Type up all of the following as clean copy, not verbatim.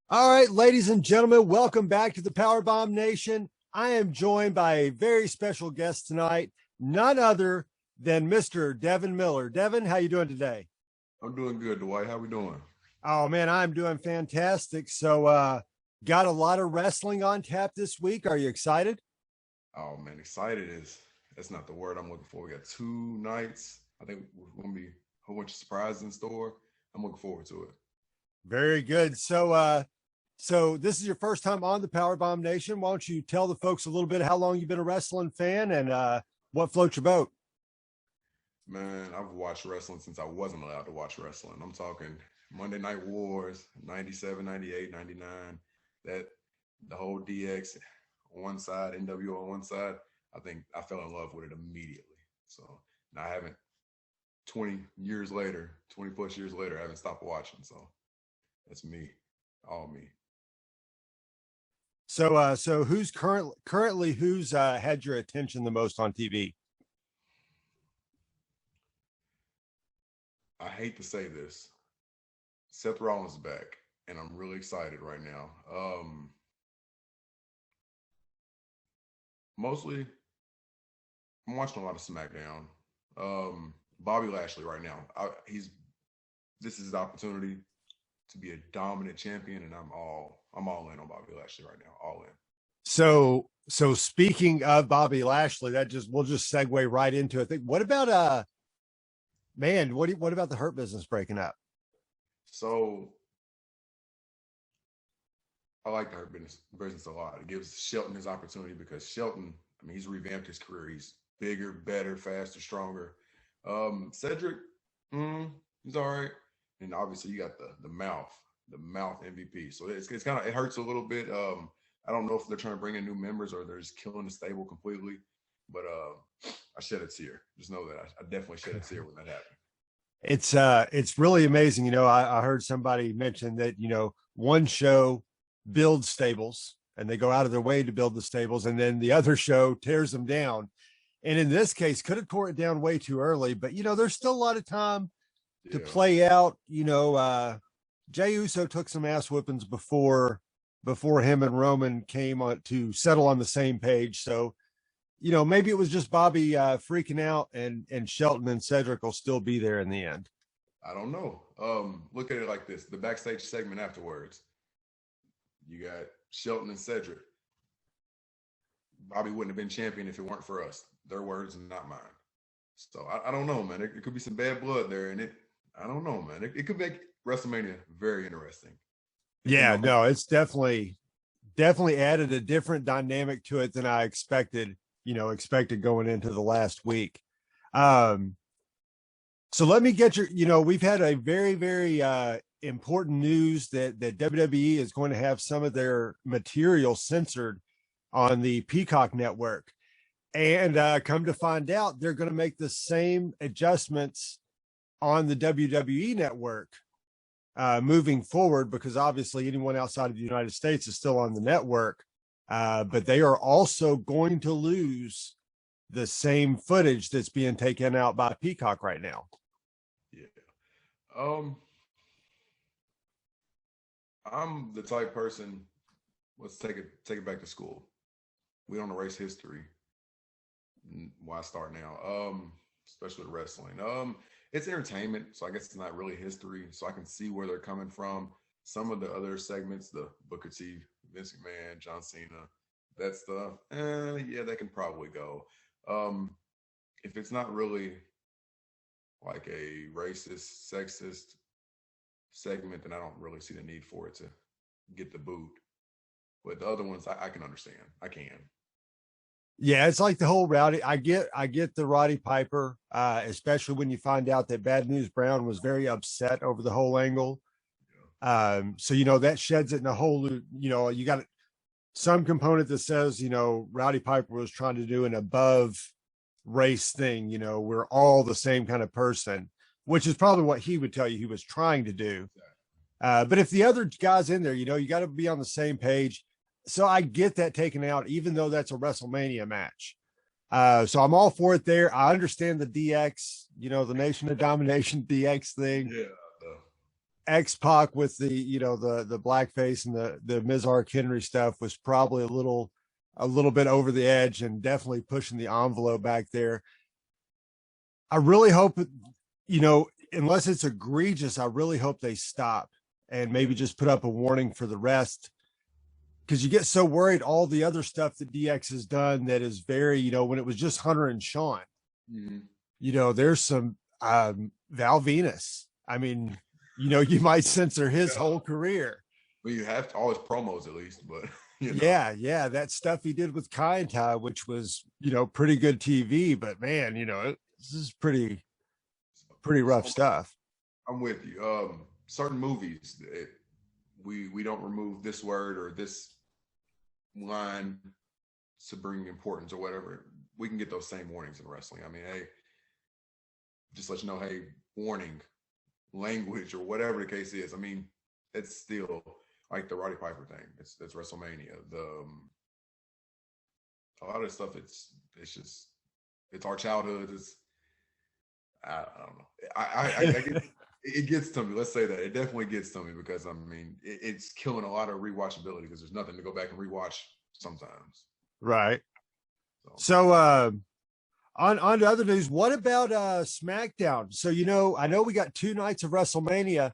All right, ladies and gentlemen, welcome back to the Powerbomb Nation. I am joined by a very special guest tonight, none other than Mr. Devon Miller. Devon, how you doing today? I'm doing good, Dwight. How we doing? Oh, man, I'm doing fantastic. So, got a lot of wrestling on tap this week. Are you excited? Oh, man, that's not the word I'm looking for. We got 2 nights. I think we're going to be a whole bunch of surprises in store. I'm looking forward to it. Very good. So this is your first time on the Powerbomb Nation. Why don't you tell the folks a little bit how long you've been a wrestling fan and what floats your boat? Man, I've watched wrestling since I wasn't allowed to watch wrestling. I'm talking Monday Night Wars, 97, 98, 99. That the whole DX on one side, NWO on one side. I think I fell in love with it immediately. So now I haven't 20 plus years later, I haven't stopped watching. So that's me, all me. So who's currently who's had your attention the most on TV? I hate to say this. Seth Rollins is back, and I'm really excited right now. Mostly, I'm watching a lot of SmackDown. Bobby Lashley right now. This is his opportunity to be a dominant champion, and I'm all in on Bobby Lashley right now. All in. So speaking of Bobby Lashley, we'll just segue right into it. What about what about the Hurt Business breaking up? So I like the Hurt Business a lot. It gives Shelton his opportunity because Shelton, I mean, he's revamped his career. He's bigger, better, faster, stronger. Cedric, he's all right. And obviously you got the mouth MVP. So it's kind of, it hurts a little bit. I don't know if they're trying to bring in new members or they're just killing the stable completely. But I shed a tear. Just know that I definitely shed a tear when that happened. It's really amazing. You know, I heard somebody mention that, you know, one show builds stables and they go out of their way to build the stables, and then the other show tears them down. And in this case, could have tore it down way too early, but you know, there's still a lot of time to play out. You know, Jey Uso took some ass whippings before him and Roman came on to settle on the same page. So, you know, maybe it was just Bobby freaking out, and Shelton and Cedric will still be there in the end. I don't know. Look at it like this. The backstage segment afterwards, you got Shelton and Cedric. Bobby wouldn't have been champion if it weren't for us. Their words and not mine. So I don't know, man. It could be some bad blood there, and I don't know, man. It could make WrestleMania very interesting. Yeah, no, it's definitely added a different dynamic to it than I expected going into the last week. So let me get we've had a very, very important news that WWE is going to have some of their material censored on the Peacock network. And come to find out, they're going to make the same adjustments on the WWE network moving forward, because obviously anyone outside of the United States is still on the network. But they are also going to lose the same footage that's being taken out by Peacock right now. Yeah. I'm the type person, let's take it back to school. We don't erase history. Why start now? Especially wrestling. It's entertainment, so I guess it's not really history. So I can see where they're coming from. Some of the other segments, the Booker T, Vince McMahon, John Cena, that stuff, yeah, that can probably go. If it's not really like a racist, sexist segment, then I don't really see the need for it to get the boot. But the other ones, I can understand. I can. Yeah, it's like the whole Rowdy. I get the Roddy Piper, especially when you find out that Bad News Brown was very upset over the whole angle. So, you know, that sheds it in a whole, you know, you got some component that says, you know, Rowdy Piper was trying to do an above race thing. You know, we're all the same kind of person, which is probably what he would tell you he was trying to do. But if the other guy's in there, you know, you got to be on the same page. So I get that taken out, even though that's a WrestleMania match. So I'm all for it there. I understand the DX the Nation of Domination DX thing. Yeah. X-Pac with the the blackface and the Ms. Ark Henry stuff was probably a little bit over the edge and definitely pushing the envelope back there. I really hope, unless it's egregious, I really hope they stop and maybe just put up a warning for the rest, because you get so worried all the other stuff that DX has done that is very, when it was just Hunter and Sean, there's some Val Venus. I mean, you might censor his whole career. Well, you have to always promos at least, but yeah, that stuff he did with Kai and Tai, which was pretty good TV, but man, this is pretty rough stuff. I'm with you. Certain movies, we don't remove this word or this line to bring importance or whatever. We can get those same warnings in wrestling. I mean, hey, just let you know, hey, warning, language or whatever the case is. I mean, it's still like the Roddy Piper thing. It's WrestleMania. A lot of stuff. It's our childhood. I don't know. It gets to me. Let's say that it definitely gets to me, because I mean, it's killing a lot of rewatchability because there's nothing to go back and rewatch sometimes. Right. So on to other news. What about SmackDown? So I know we got 2 nights of WrestleMania,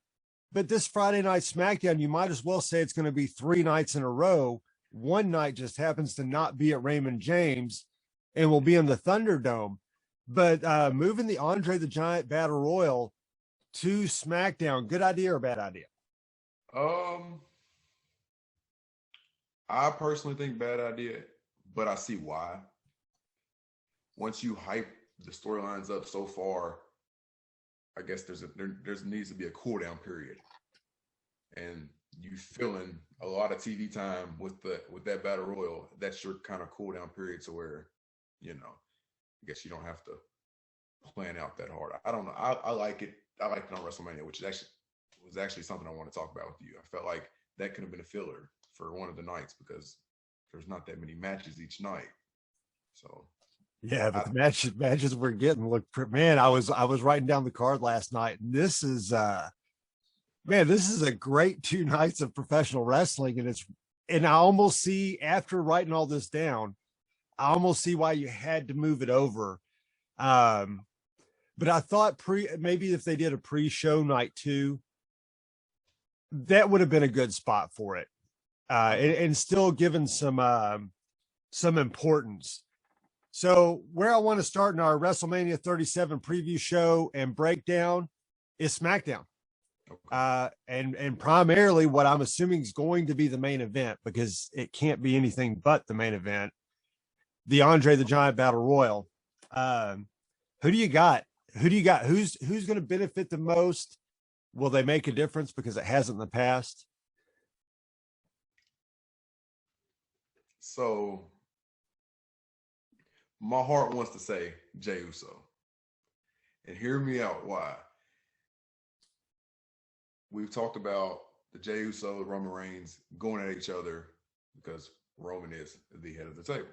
but this Friday night SmackDown, you might as well say it's going to be 3 nights in a row. One night just happens to not be at Raymond James and will be in the Thunderdome. But moving the Andre the Giant Battle Royal to SmackDown, good idea or bad idea? I personally think bad idea, but I see why. Once you hype the storylines up so far, I guess there needs to be a cool down period, and you filling a lot of TV time with that Battle Royal. That's your kind of cool down period, to where I guess you don't have to plan out that hard. I don't know. I like it. I liked it on WrestleMania, which was actually something I want to talk about with you. I felt like that could have been a filler for one of the nights, because there's not that many matches each night. So yeah, but the matches we're getting look, man. I was writing down the card last night, and this is this is a great 2 nights of professional wrestling, and I almost see, after writing all this down, I almost see why you had to move it over. But I thought maybe if they did a pre-show night 2, that would have been a good spot for it, and still given some importance. So where I want to start in our WrestleMania 37 preview show and breakdown is SmackDown. Okay. And primarily what I'm assuming is going to be the main event, because it can't be anything but the main event, the Andre the Giant Battle Royal. Who do you got? Who's going to benefit the most? Will they make a difference, because it hasn't in the past? So my heart wants to say Jey Uso, and hear me out why. We've talked about the Jey Uso, Roman Reigns going at each other because Roman is the head of the table.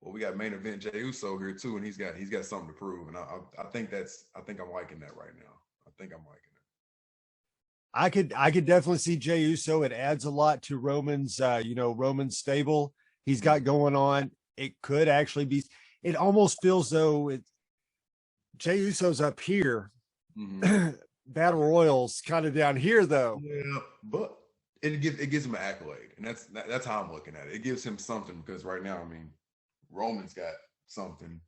Well, we got main event Jey Uso here too, and he's got something to prove, and I think I'm liking that right now. I think I'm liking it. I could definitely see Jey Uso. It adds a lot to Roman's Roman's stable he's got going on. It could actually be. It almost feels though Jey Uso's up here. Mm-hmm. Battle Royals kind of down here though. Yeah, but it gives him an accolade, and that's how I'm looking at it. It gives him something, because right now, I mean, Roman's got something,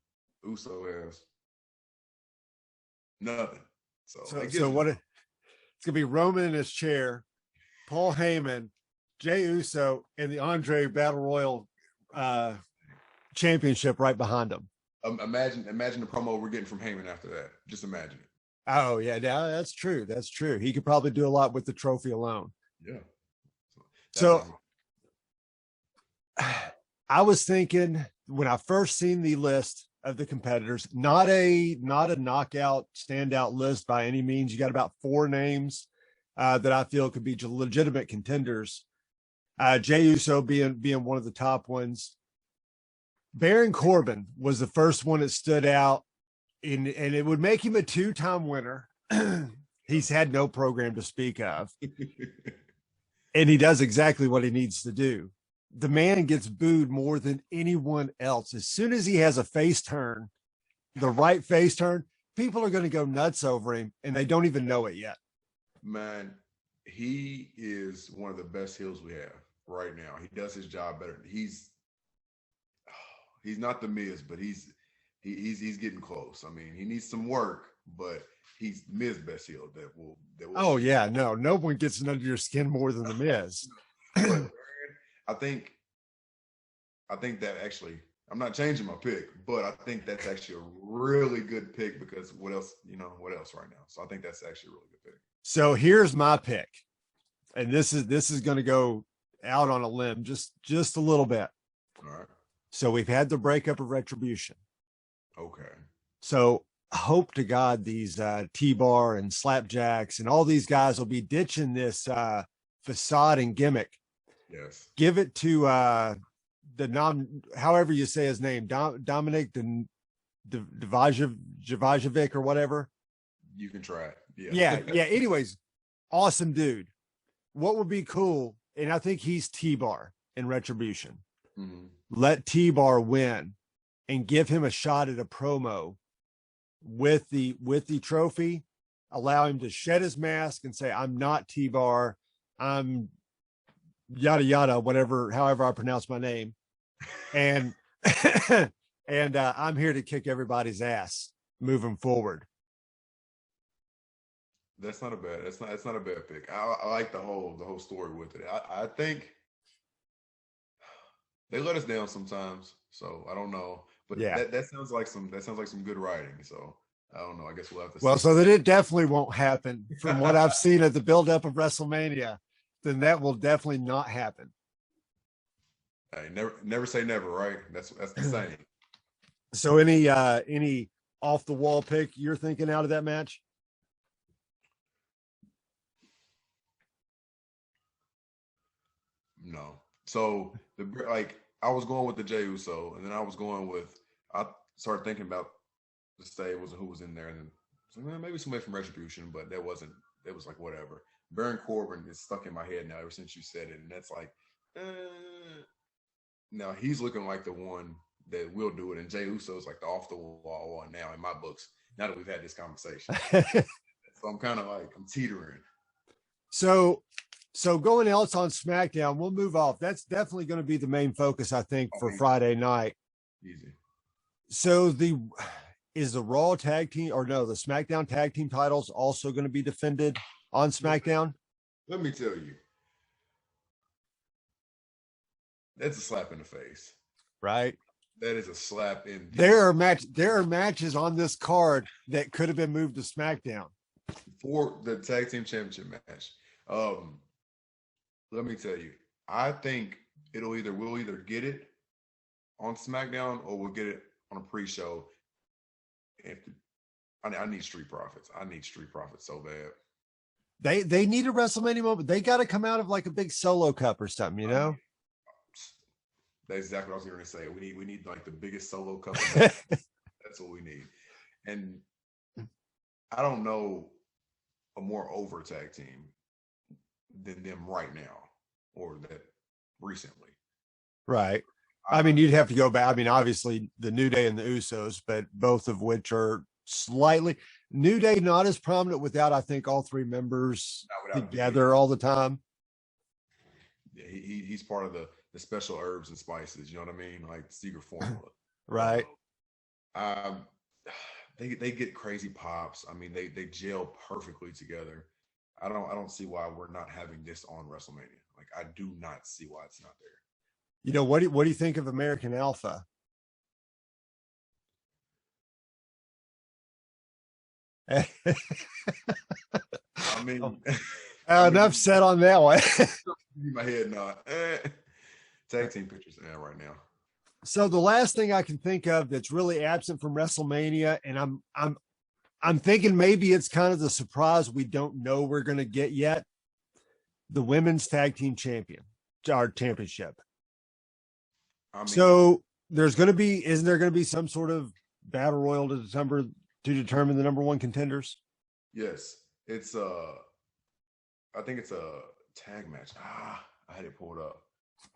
Uso has nothing. So what? It's gonna be Roman in his chair, Paul Heyman, Jey Uso, and the Andre Battle Royal championship right behind him. Imagine the promo we're getting from Heyman after that. Just imagine it. Oh yeah, that's true. That's true. He could probably do a lot with the trophy alone. Yeah. So I was thinking, when I first seen the list of the competitors, not a knockout standout list by any means. You got about 4 names that I feel could be legitimate contenders. Jey Uso being one of the top ones. Baron Corbin was the first one that stood out. and it would make him a 2-time winner. He's had no program to speak of. And he does exactly what he needs to do. The man gets booed more than anyone else. As soon as he has a face turn, the right face turn, people are going to go nuts over him, and they don't even know it yet. Man, he is one of the best heels we have right now. He does his job better. He's not the Miz, but he's getting close. I mean, he needs some work, but he's Miz best heel that will oh yeah, no one gets under your skin more than the Miz. But, I think that actually, I'm not changing my pick, but I think that's actually a really good pick because what else right now? So I think that's actually a really good pick. So here's my pick, and this is going to go out on a limb just a little bit. All right. So we've had the breakup of Retribution. Okay. So hope to God these T-Bar and Slapjacks and all these guys will be ditching this facade and gimmick. Yes. Give it to however you say his name, Dominic Divajevic or whatever. You can try it. Yeah. Anyways, awesome dude. What would be cool, and I think he's T-Bar in Retribution. Mm-hmm. Let T-Bar win and give him a shot at a promo with the trophy. Allow him to shed his mask and say, I'm not T-Bar. I'm yada yada, however I pronounce my name. And and I'm here to kick everybody's ass moving forward. That's not a bad pick. I like the whole story with it. I think they let us down sometimes, so I don't know. But yeah, that sounds like some good writing. So I don't know. I guess we'll have to see. Well, so that it definitely won't happen from what I've seen at the buildup of WrestleMania. Then that will definitely not happen. Hey, never say never, right? That's the saying. So any off the wall pick you're thinking out of that match? No. So I was going with the Jey Uso, and then I started thinking about the stables and who was in there, and then maybe somebody from Retribution, but it was like whatever. Baron Corbin is stuck in my head now ever since you said it, and that's like, now he's looking like the one that will do it, and Jey Uso is like the off the wall one now in my books. Now that we've had this conversation, so I'm kind of like I'm teetering. So going else on SmackDown, we'll move off. That's definitely going to be the main focus, I think, for Friday night. Easy. So is the Raw tag team the SmackDown tag team titles also going to be defended on SmackDown? Let me tell you, that's a slap in the face, right? That is a slap in. There are matches on this card that could have been moved to SmackDown for the tag team championship match. Let me tell you, I think we'll either get it on SmackDown or we'll get it on a pre-show. I need Street Profits. I need Street Profits so bad. They need a WrestleMania moment. They got to come out of like a big solo cup or something, you know? That's exactly what I was going to say. We need like the biggest solo cup. That's what we need. And I don't know a more over tag team than them right now or that recently. Right. I mean, you'd have to go back. I mean, obviously the New Day and the Usos, but both of which are slightly New Day, not as prominent without, I think, all three members together all the time. Yeah, he's part of the special herbs and spices. You know what I mean? Like the secret formula. Right. They get crazy pops. I mean, they gel perfectly together. I don't see why we're not having this on WrestleMania. Like, I do not see why it's not there. You know, what do you think of American Alpha? I mean, enough said on that one. My head not. Tag team pictures right now. So the last thing I can think of that's really absent from WrestleMania, and I'm thinking maybe it's kind of the surprise we don't know we're going to get yet. The women's tag team championship. I mean, so isn't there going to be some sort of battle royal to determine to determine the number one contenders? Yes. It's I think it's a tag match. I had it pulled up.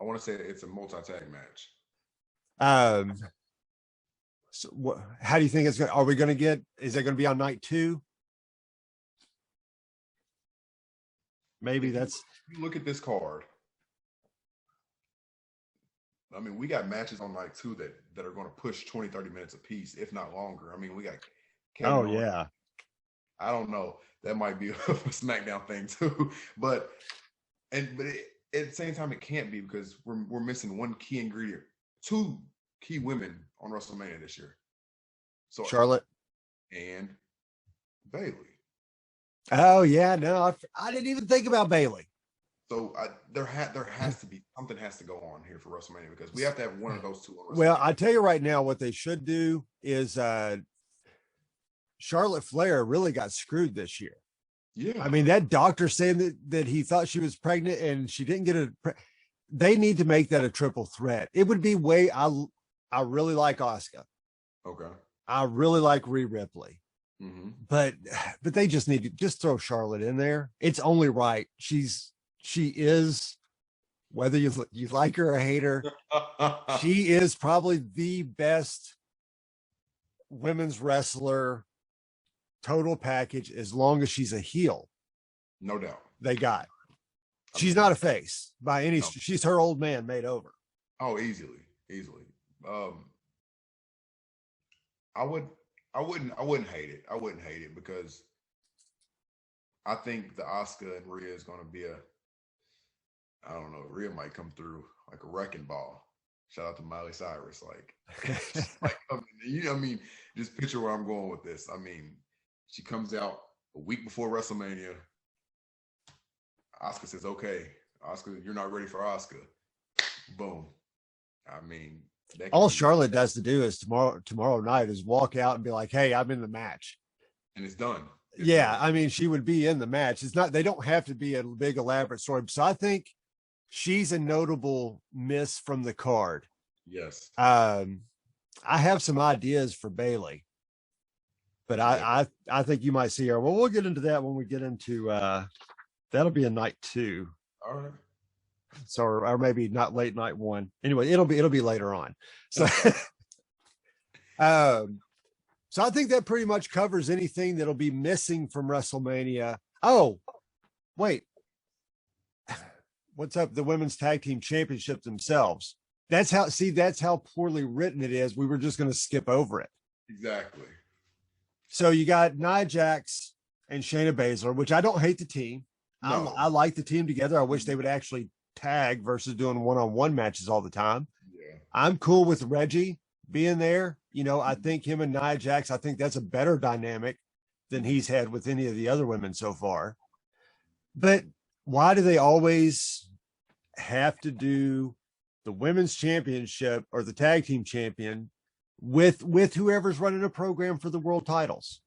I want to say it's a multi-tag match. So how do you think it's going? Are we going to get? Is that going to be on night 2? Maybe that's. You look at this card. I mean, we got matches on night 2 that are going to push 20, 30 minutes apiece, if not longer. I mean, we got. Yeah. I don't know. That might be a SmackDown thing too, but at the same time, it can't be because we're missing one key ingredient, 2 key women on WrestleMania this year. So Charlotte and Bayley. Oh yeah, no, I didn't even think about Bayley. So there has to be something has to go on here for WrestleMania because we have to have one of those 2 on WrestleMania. Well, I tell you right now, what they should do is Charlotte Flair really got screwed this year. Yeah, I mean, that doctor saying that he thought she was pregnant and she didn't get they need to make that a triple threat. It would be I really like Asuka. Okay. I really like Rhea Ripley. Mm-hmm. But they just need to just throw Charlotte in there. It's only right. She is, whether you like her or hate her, she is probably the best women's wrestler total package as long as she's a heel. No doubt. They got. She's not a face by any. No. She's her old man made over. Oh, easily. I wouldn't hate it. I wouldn't hate it because I think the Asuka and Rhea is going to be I don't know. Rhea might come through like a wrecking ball. Shout out to Miley Cyrus. I mean, just picture where I'm going with this. I mean, she comes out a week before WrestleMania. Asuka says, "Okay, Asuka, you're not ready for Asuka." Boom. I mean, all Charlotte does to do is tomorrow night is walk out and be like, "Hey, I'm in the match," and it's done. Yeah, I mean, she would be in the match. It's not. They don't have to be a big elaborate story. So I think she's a notable miss from the card. Yes. I have some ideas for Bayley, but I think you might see her. Well, we'll get into that when we get into that'll be a night 2. All right. So or maybe not late night 1. Anyway, it'll be later on. So so I think that pretty much covers anything that'll be missing from WrestleMania. Oh, wait. What's up? The women's tag team championship themselves. That's how poorly written it is. We were just going to skip over it. Exactly. So you got Nia Jax and Shayna Baszler, which I don't hate the team. No. I like the team together. I wish they would actually tag versus doing one-on-one matches all the time. Yeah. I'm cool with Reggie being there. I think him and Nia Jax, I think that's a better dynamic than he's had with any of the other women so far. But why do they always have to do the women's championship or the tag team champion with whoever's running a program for the world titles?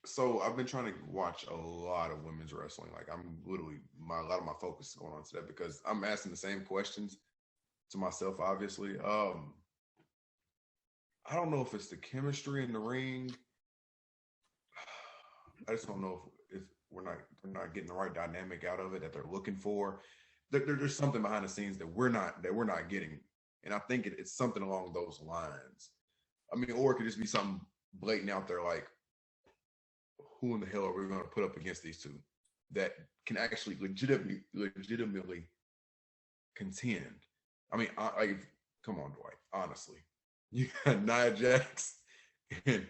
So I've been trying to watch a lot of women's wrestling. Like I'm literally a lot of my focus is going on to that because I'm asking the same questions to myself, obviously. I don't know if it's the chemistry in the ring. I just don't know if we're not getting the right dynamic out of it that they're looking for. There's something behind the scenes that we're not getting, and I think it's something along those lines. I mean, or it could just be something blatant out there, like who in the hell are we going to put up against these 2 that can actually legitimately contend? I mean, come on, Dwight. Honestly, you got Nia Jax and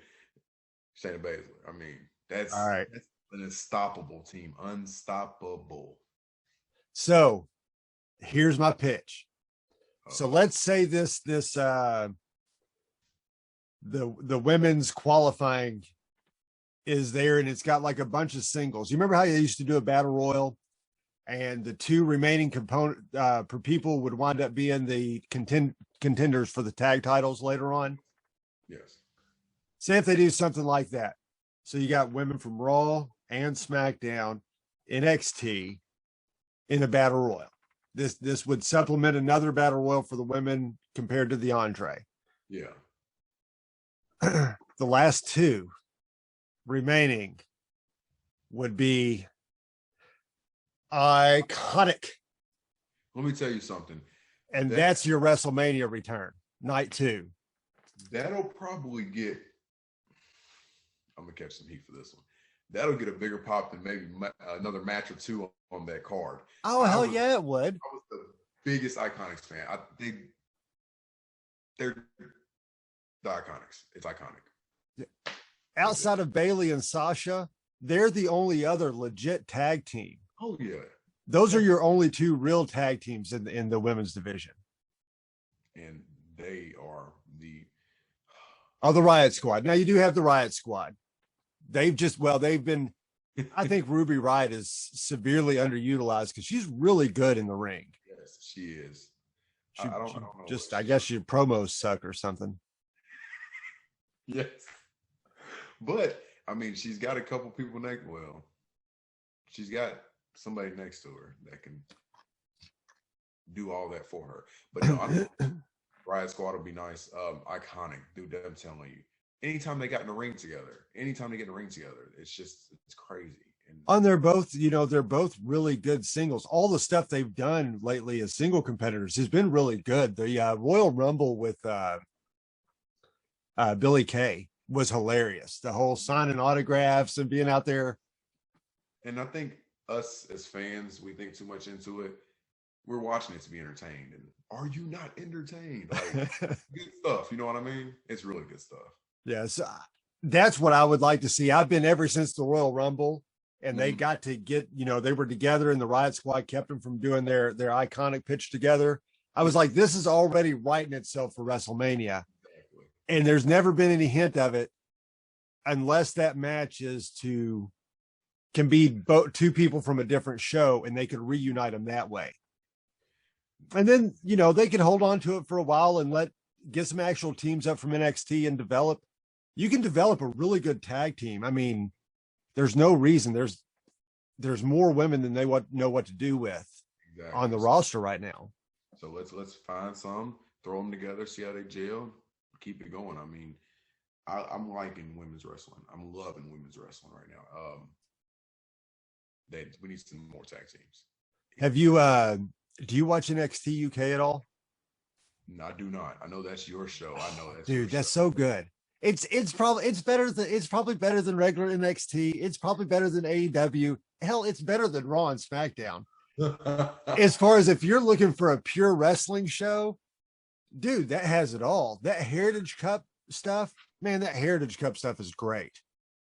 Shayna Baszler. I mean, that's all right. That's an unstoppable team. Unstoppable. So here's my pitch. So let's say the women's qualifying is there and it's got like a bunch of singles. You remember how they used to do a battle royal and the 2 remaining component per people would wind up being the contenders for the tag titles later on? Yes. Say if they do something like that. So you got women from Raw and SmackDown, NXT in a battle royal. This would supplement another battle royal for the women compared to the entree. Yeah. The last two remaining would be iconic. Let me tell you something. And that's your WrestleMania return, night 2. That'll probably get, I'm going to catch some heat for this one. That'll get a bigger pop than maybe another match or two on that card. Oh, hell yeah, it would. I was the biggest Iconics fan. They're the Iconics. It's iconic. Outside of Bayley and Sasha, they're the only other legit tag team. Oh, yeah. Those are your only 2 real tag teams in the women's division. And they are the Riot Squad. Now you do have the Riot Squad. They've been, I think Ruby Riott is severely underutilized because she's really good in the ring. Yes, she is. I don't know. I guess your promos suck or something. Yes. But, I mean, she's got a couple people she's got somebody next to her that can do all that for her. But no, I think Riot Squad will be nice. Iconic, dude. I'm telling you. Anytime they get in the ring together, it's crazy. And they're both really good singles. All the stuff they've done lately as single competitors has been really good. The Royal Rumble with Billy Kay was hilarious. The whole signing autographs and being out there. And I think us as fans, we think too much into it. We're watching it to be entertained. And are you not entertained? Like, good stuff. You know what I mean? It's really good stuff. Yes. That's what I would like to see. I've been ever since the Royal Rumble, and they got to get, they were together and the Riot Squad kept them from doing their iconic pitch together. I was like, this is already writing itself for WrestleMania. Exactly. And there's never been any hint of it unless that match can be 2 people from a different show and they could reunite them that way. And then, they can hold on to it for a while and get some actual teams up from NXT and develop. You can develop a really good tag team. I mean, there's no reason. There's more women than they know what to do with on the roster right now. So let's find some, throw them together, see how they gel, keep it going. I mean, I'm liking women's wrestling. I'm loving women's wrestling right now. We need some more tag teams. Have you do you watch NXT UK at all? No, I do not. I know that's your show. I know that's dude. That's so good. It's probably better than regular NXT. It's probably better than AEW. Hell, it's better than Raw and SmackDown. As far as if you're looking for a pure wrestling show, dude, that has it all. That Heritage Cup stuff, man, that Heritage Cup stuff is great.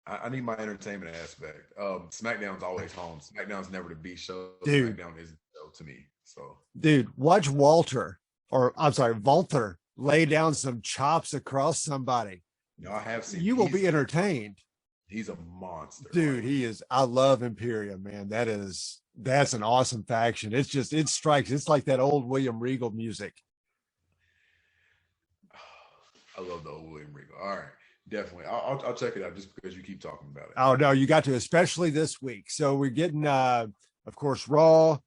I need my entertainment aspect. SmackDown's always home. SmackDown's never the B show. Dude. SmackDown is the show to me. So, dude, watch Walter lay down some chops across somebody. No, I have seen. You will be entertained. He's a monster, dude. Right? He is. I love Imperium, man. That's an awesome faction. It strikes. It's like that old William Regal music. I love the old William Regal. All right, definitely. I'll check it out just because you keep talking about it. Oh no, you got to, especially this week. So we're getting, of course, Raw,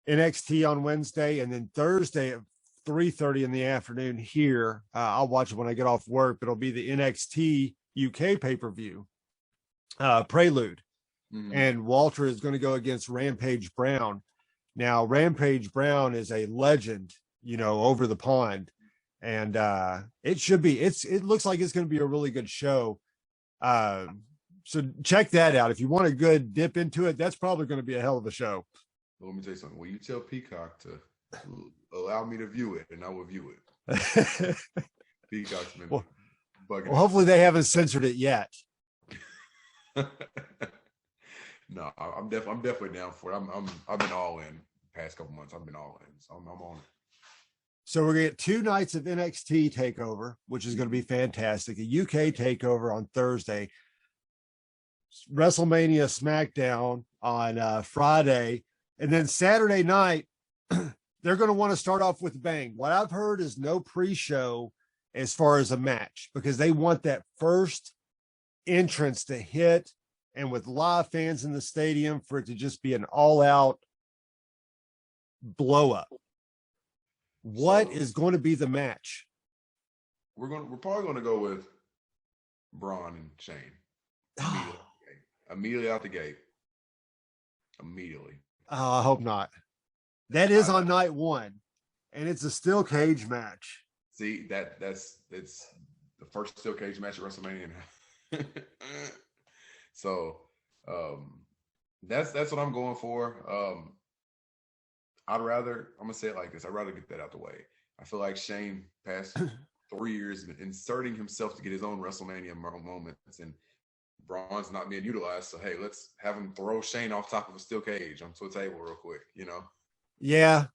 NXT on Wednesday, and then Thursday at 3:30 in the afternoon here. I'll watch it when I get off work, but it'll be the NXT UK pay-per-view Prelude. Mm-hmm. And Walter is going to go against Rampage Brown. Now, Rampage Brown is a legend, over the pond. And it looks like it's going to be a really good show. So check that out. If you want a good dip into it, that's probably going to be a hell of a show. Well, let me tell you something. Will you tell Peacock to allow me to view it, and I will view it? Peacock's been bugging. Well, hopefully they haven't censored it yet. No, I'm definitely down for it. I've been all in the past couple months. I've been all in, so I'm on it. So we're going to get 2 nights of NXT takeover, which is going to be fantastic. A UK takeover on Thursday, WrestleMania SmackDown on Friday, and then Saturday night, they're going to want to start off with a bang. What I've heard is no pre-show as far as a match, because they want that first entrance to hit, and with live fans in the stadium for it to just be an all-out blow-up. What is going to be the match? we're probably gonna go with Braun and Shane immediately out the gate. Immediately. Oh, I hope not. That is on night one, and it's a steel cage match. See, it's the first steel cage match at WrestleMania. So that's what I'm going for. I'm gonna say it like this. I'd rather get that out the way. I feel like Shane past 3 years inserting himself to get his own WrestleMania moments, and Braun's not being utilized. So hey, let's have him throw Shane off top of a steel cage onto a table real quick, Yeah.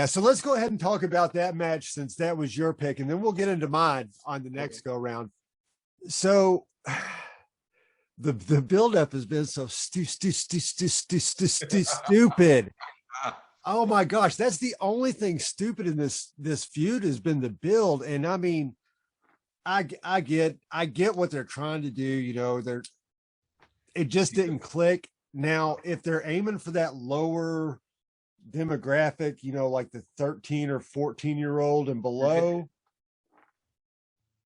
So let's go ahead and talk about that match since that was your pick, and then we'll get into mine on the next go round. So the buildup has been so stupid. Oh my gosh, that's the only thing stupid in this feud has been the build. And I mean, I get what they're trying to do. It just didn't click. Now, if they're aiming for that lower demographic, like the 13 or 14-year-old and below,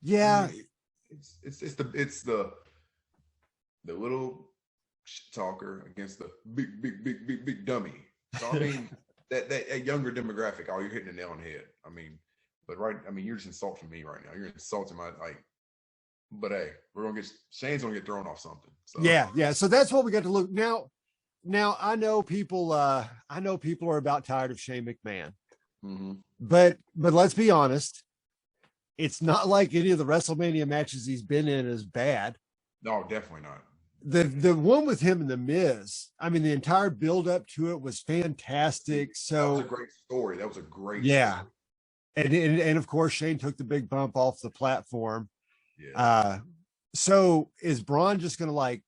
yeah, it's the little talker against the big dummy. So I mean, that younger demographic, you're hitting the nail on the head. I mean, you're just insulting me right now. You're insulting my but hey, Shane's gonna get thrown off something. So. Yeah. So that's what we got to look now. I know people are about tired of Shane McMahon, but let's be honest. It's not like any of the WrestleMania matches he's been in is bad. No, definitely not. The one with him and The Miz, I mean, the entire build up to it was fantastic. So that was a great story. That was a great story. And of course Shane took the big bump off the platform. Yeah. So is Braun just gonna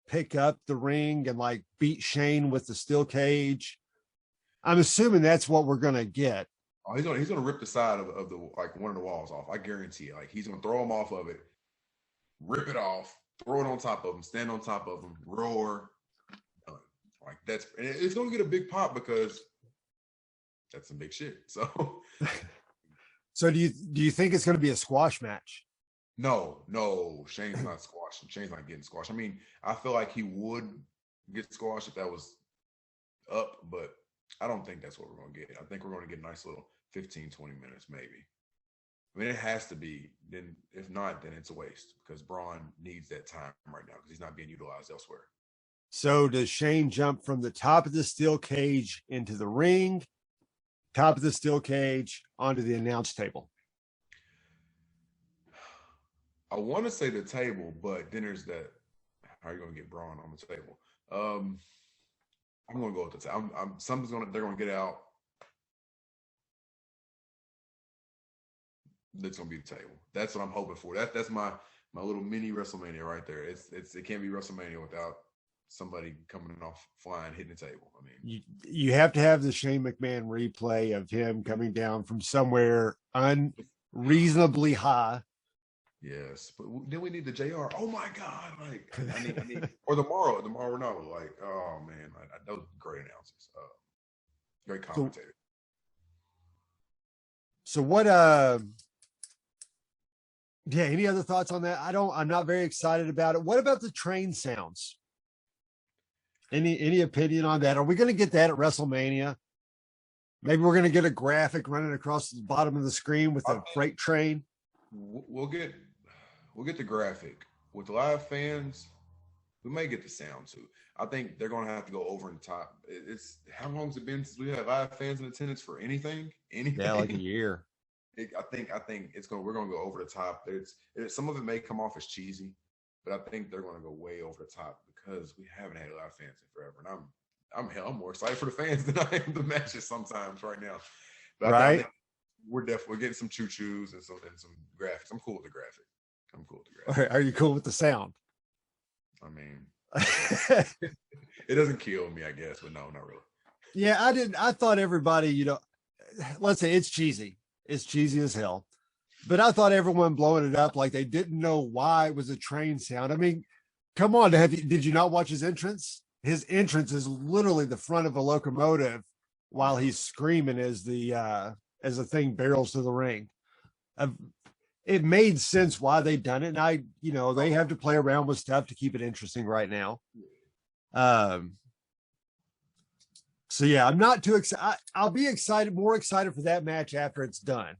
pick up the ring and beat Shane with the steel cage? I'm assuming that's what we're gonna get. Oh, he's gonna rip the side of the one of the walls off. I guarantee it. He's gonna throw him off of it, rip it off, throw it on top of him, stand on top of him, roar. And it's gonna get a big pop because that's some big shit. So do you think it's gonna be a squash match? No, Shane's not squashing. Shane's not getting squashed. I mean, I feel like he would get squashed if that was up, but I don't think that's what we're going to get. I think we're going to get a nice little 15, 20 minutes, maybe. I mean, it has to be. Then, if not, then it's a waste because Braun needs that time right now because he's not being utilized elsewhere. So does Shane jump from the top of the steel cage into the ring, top of the steel cage onto the announce table? I want to say the table, but then there's that. How are you going to get Braun on the table? I'm going to go with the table. They're going to get out. That's going to be the table. That's what I'm hoping for. That's my little mini WrestleMania right there. It can't be WrestleMania without somebody coming off flying, hitting the table. I mean, you have to have the Shane McMahon replay of him coming down from somewhere unreasonably high. Yes, but then we need the JR. Oh my God! I need or the Morrow Ronaldo. Oh man, those great announcers, great commentator. So what? Any other thoughts on that? I'm not very excited about it. What about the train sounds? Any opinion on that? Are we going to get that at WrestleMania? Maybe we're going to get a graphic running across the bottom of the screen with a freight train. We'll get the graphic with live fans. We may get the sound too. I think they're going to have to go over the top. It's how long's it been since we had live fans in attendance for anything? Yeah, like a year. I think we're going to go over the top. Some of it may come off as cheesy, but I think they're going to go way over the top because we haven't had live fans in forever. And I'm more excited for the fans than I am the matches sometimes right now. But I think we're getting some choo-choos and some graphics. I'm cool with the graphic. Are you cool with the sound? I mean, it doesn't kill me, I guess, but no, not really. Yeah, I thought everybody, let's say it's cheesy. It's cheesy as hell. But I thought everyone blowing it up like they didn't know why it was a train sound. I mean, come on, did you not watch his entrance? His entrance is literally the front of a locomotive while he's screaming as the thing barrels to the ring. it made sense why they've done it. And they have to play around with stuff to keep it interesting right now. So yeah, I'm not too excited. I'll be more excited for that match after it's done.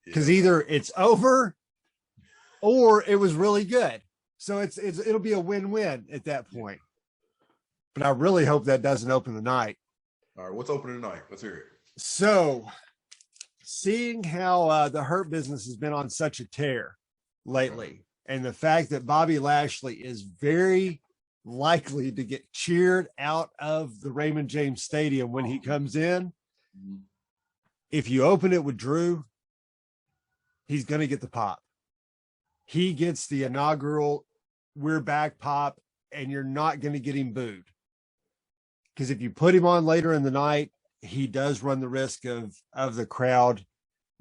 Because either it's over or it was really good. So it'll be a win-win at that point. But I really hope that doesn't open the night. All right, what's opening tonight? Let's hear it. So, seeing how the Hurt Business has been on such a tear lately, and the fact that Bobby Lashley is very likely to get cheered out of the Raymond James Stadium when he comes in, if you open it with Drew, he's going to get the pop. He gets the inaugural "we're back" pop, and you're not going to get him booed. Because if you put him on later in the night, he does run the risk of the crowd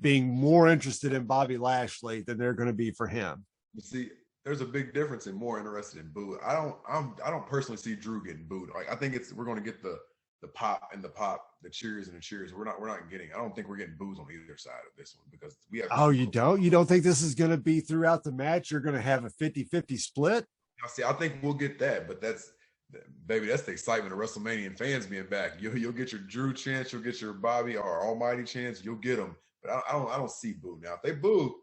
being more interested in Bobby Lashley than they're going to be for him. See, there's a big difference in more interested in boo. I don't personally see Drew getting booed. Like, I think we're going to get the pop and the pop, the cheers and the cheers. We're not getting. I don't think we're getting boos on either side of this one because we have. Oh, you don't? You don't think this is going to be throughout the match? You're going to have a 50-50 split? See, I think we'll get that, but that's the excitement of WrestleMania and fans being back. You'll get your Drew chance, you'll get your Bobby or Almighty chance, you'll get them. But I don't see boo. Now, if they boo,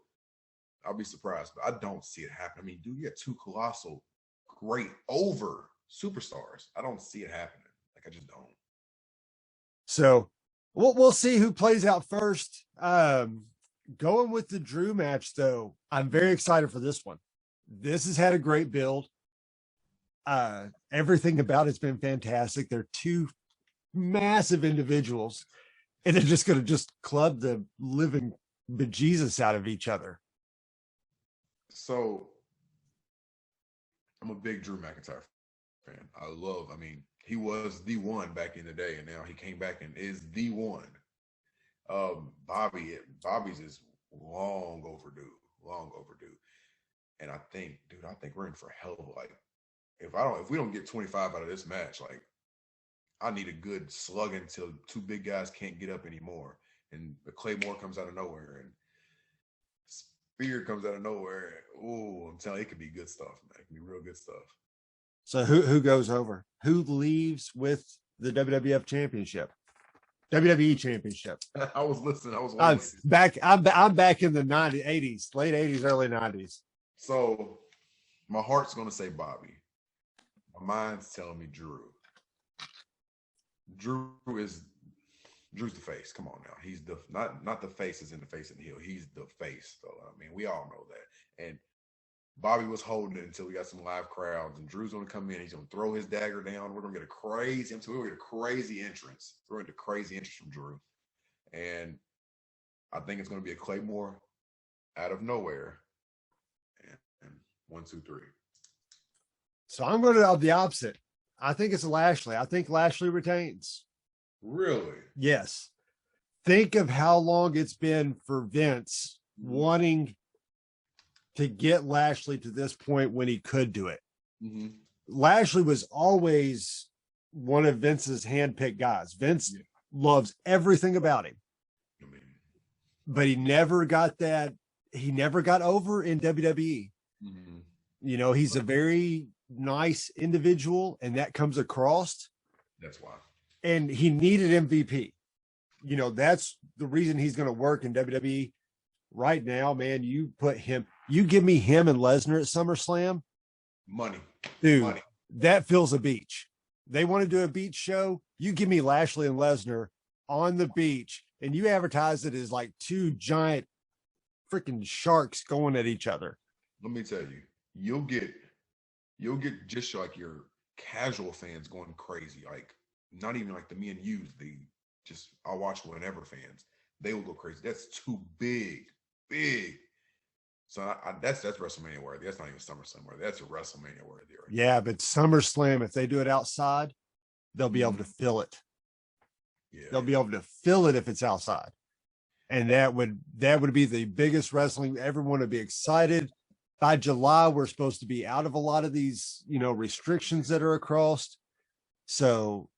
I'll be surprised, but I don't see it happen. I mean, dude, you got two colossal, great, over superstars. I don't see it happening. Like, I just don't. So we'll see who plays out first. Going with the Drew match, though, I'm very excited for this one. This has had a great build. Everything about it's been fantastic. They're two massive individuals, and they're just going to club the living bejesus out of each other. So I'm a big Drew McIntyre fan. I mean, he was the one back in the day, and now he came back and is the one. Bobby's is long overdue. And I think we're in for hell of a, like, if we don't get 25 out of this match, like, I need a good slug until two big guys can't get up anymore. And the Claymore comes out of nowhere and Spear comes out of nowhere. Oh, I'm telling you, it could be good stuff, man. It can be real good stuff. So who goes over? Who leaves with the WWF Championship? WWE Championship. I was listening. I'm back in the 80s, late 80s, early 90s. So my heart's going to say Bobby. My mind's telling me Drew. Drew's the face. Come on now. He's the not the face is in the face and the heel. He's the face. So I mean, we all know that. And Bobby was holding it until we got some live crowds, and Drew's going to come in. He's going to throw his dagger down. We're going to get a crazy entrance. We're going to get a crazy entrance from Drew. And I think it's going to be a Claymore out of nowhere. And 1, 2, 3. So I'm going to have the opposite. I think it's Lashley. I think Lashley retains. Really? Yes. Think of how long it's been for Vince wanting to get Lashley to this point when he could do it. Mm-hmm. Lashley was always one of Vince's handpicked guys. Vince loves everything about him, but he never got that. He never got over in WWE. Mm-hmm. You know, he's a very nice individual, and that comes across. That's why. And he needed MVP. You know, that's the reason he's going to work in WWE right now, man. You give me him and Lesnar at SummerSlam. Money. Dude, money. That fills a beach. They want to do a beach show. You give me Lashley and Lesnar on the beach, and you advertise it as like two giant freaking sharks going at each other. Let me tell you, you'll get just like your casual fans going crazy. Like, not even like the me and yous, I'll watch whenever fans. They will go crazy. That's too big. So that's WrestleMania worthy. That's not even SummerSlam worthy. That's a WrestleMania worthy. Right? Yeah, but SummerSlam, if they do it outside, they'll be able to fill it. Yeah. They'll be able to fill it if it's outside. And that would be the biggest wrestling. Everyone would be excited. By July, we're supposed to be out of a lot of these, restrictions that are across. So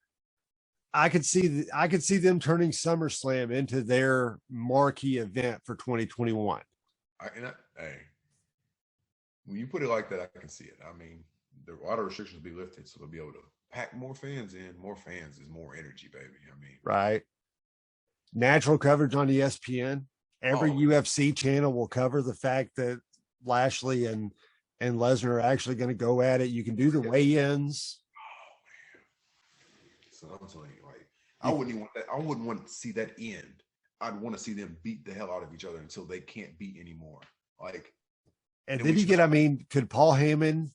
I could see them turning SummerSlam into their marquee event for 2021. Hey, when you put it like that, I can see it. I mean, the auto restrictions will be lifted, so they'll be able to pack more fans in. More fans is more energy, baby. I mean, right? Natural coverage on ESPN. Every UFC channel will cover the fact that Lashley and Lesnar are actually going to go at it. You can do the weigh-ins. So I'm telling you, like, I wouldn't even want that. I wouldn't want to see that end. I'd want to see them beat the hell out of each other until they can't beat anymore. Like, and then you get, I mean, could Paul Heyman,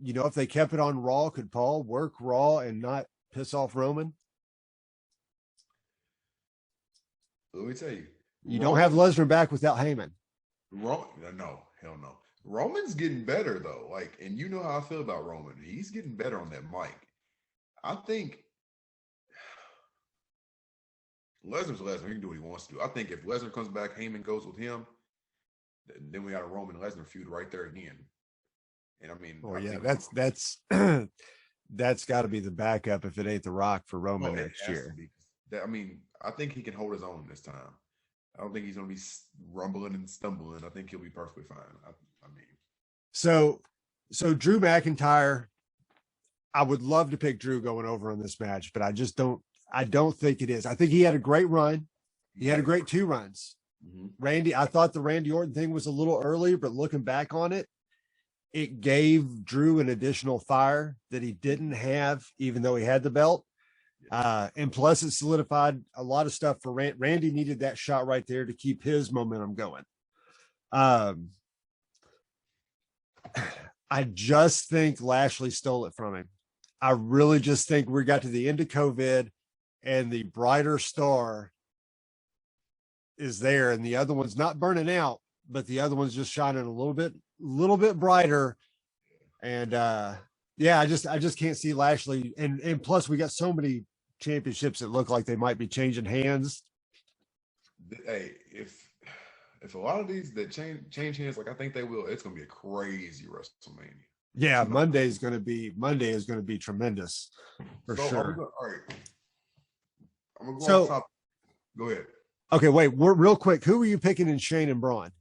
you know, if they kept it on Raw, could Paul work Raw and not piss off Roman? Let me tell you, you don't have Lesnar back without Heyman. No, hell no. Roman's getting better though. Like, and you know how I feel about Roman. He's getting better on that mic. I think Lesnar's Lesnar. He can do what he wants to do. I think if Lesnar comes back, Heyman goes with him, then we got a Roman Lesnar feud right there again. And I mean, that's that's got to be the backup if it ain't The Rock for Roman next year. I mean, I think he can hold his own this time. I don't think he's going to be rumbling and stumbling. I think he'll be perfectly fine. I mean, so Drew McIntyre, I would love to pick Drew going over on this match, but I just don't. I don't think it is. I think he had a great run. He had a great 2 runs. Randy, I thought the Randy Orton thing was a little early, but looking back on it, it gave Drew an additional fire that he didn't have, even though he had the belt. And plus it solidified a lot of stuff for Randy needed that shot right there to keep his momentum going. I just think Lashley stole it from him. I really just think we got to the end of COVID and the brighter star is there and the other one's not burning out, but the other one's just shining a little bit brighter. And I just can't see Lashley. And plus we got so many championships that look like they might be changing hands. Hey, if a lot of these that change hands, like I think they will, it's gonna be a crazy WrestleMania. Yeah, Monday is going to be tremendous for sure. All right, I'm gonna go off top. Go ahead. Okay, wait, real quick. Who were you picking in Shane and Braun?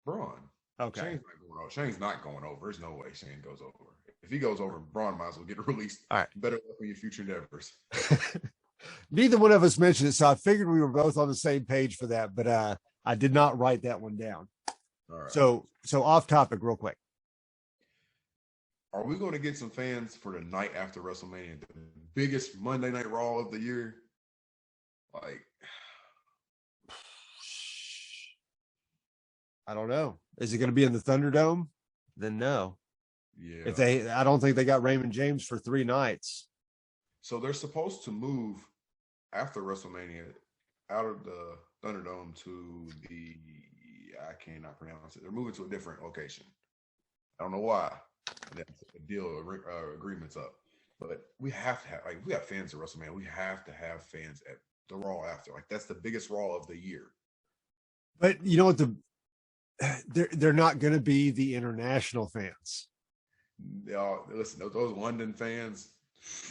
Braun. Okay. Shane's not going over. There's no way Shane goes over. If he goes over, Braun might as well get released. All right. Better luck in your future endeavors. Neither one of us mentioned it, so I figured we were both on the same page for that, but I did not write that one down. All right. So off topic real quick. Are we going to get some fans for the night after WrestleMania, the biggest Monday Night Raw of the year? Like, I don't know. Is it going to be in the Thunderdome? Then no. Yeah. I don't think they got Raymond James for 3 nights. So they're supposed to move after WrestleMania out of the Thunderdome to I cannot pronounce it. They're moving to a different location. I don't know why. That's a deal agreements up. But we have to have, like, we got fans at WrestleMania. We have to have fans at the Raw after. Like, that's the biggest Raw of the year. But you know what? They're not going to be the international fans. Listen, those London fans.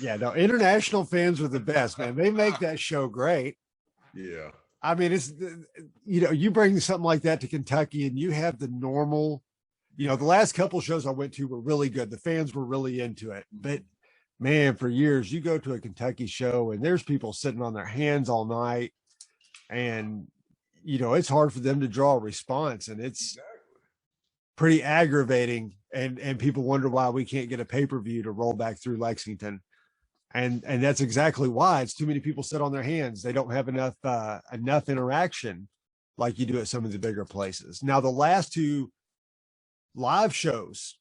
Yeah, no, international fans are the best, man. They make that show great. Yeah. I mean, it's, you bring something like that to Kentucky and you have the normal, the last couple shows I went to were really good. The fans were really into it. But man, for years, you go to a Kentucky show and there's people sitting on their hands all night and, it's hard for them to draw a response and it's pretty aggravating. And people wonder why we can't get a pay-per-view to roll back through Lexington. And that's exactly why. It's too many people sit on their hands. They don't have enough interaction like you do at some of the bigger places. Now, the last 2 live shows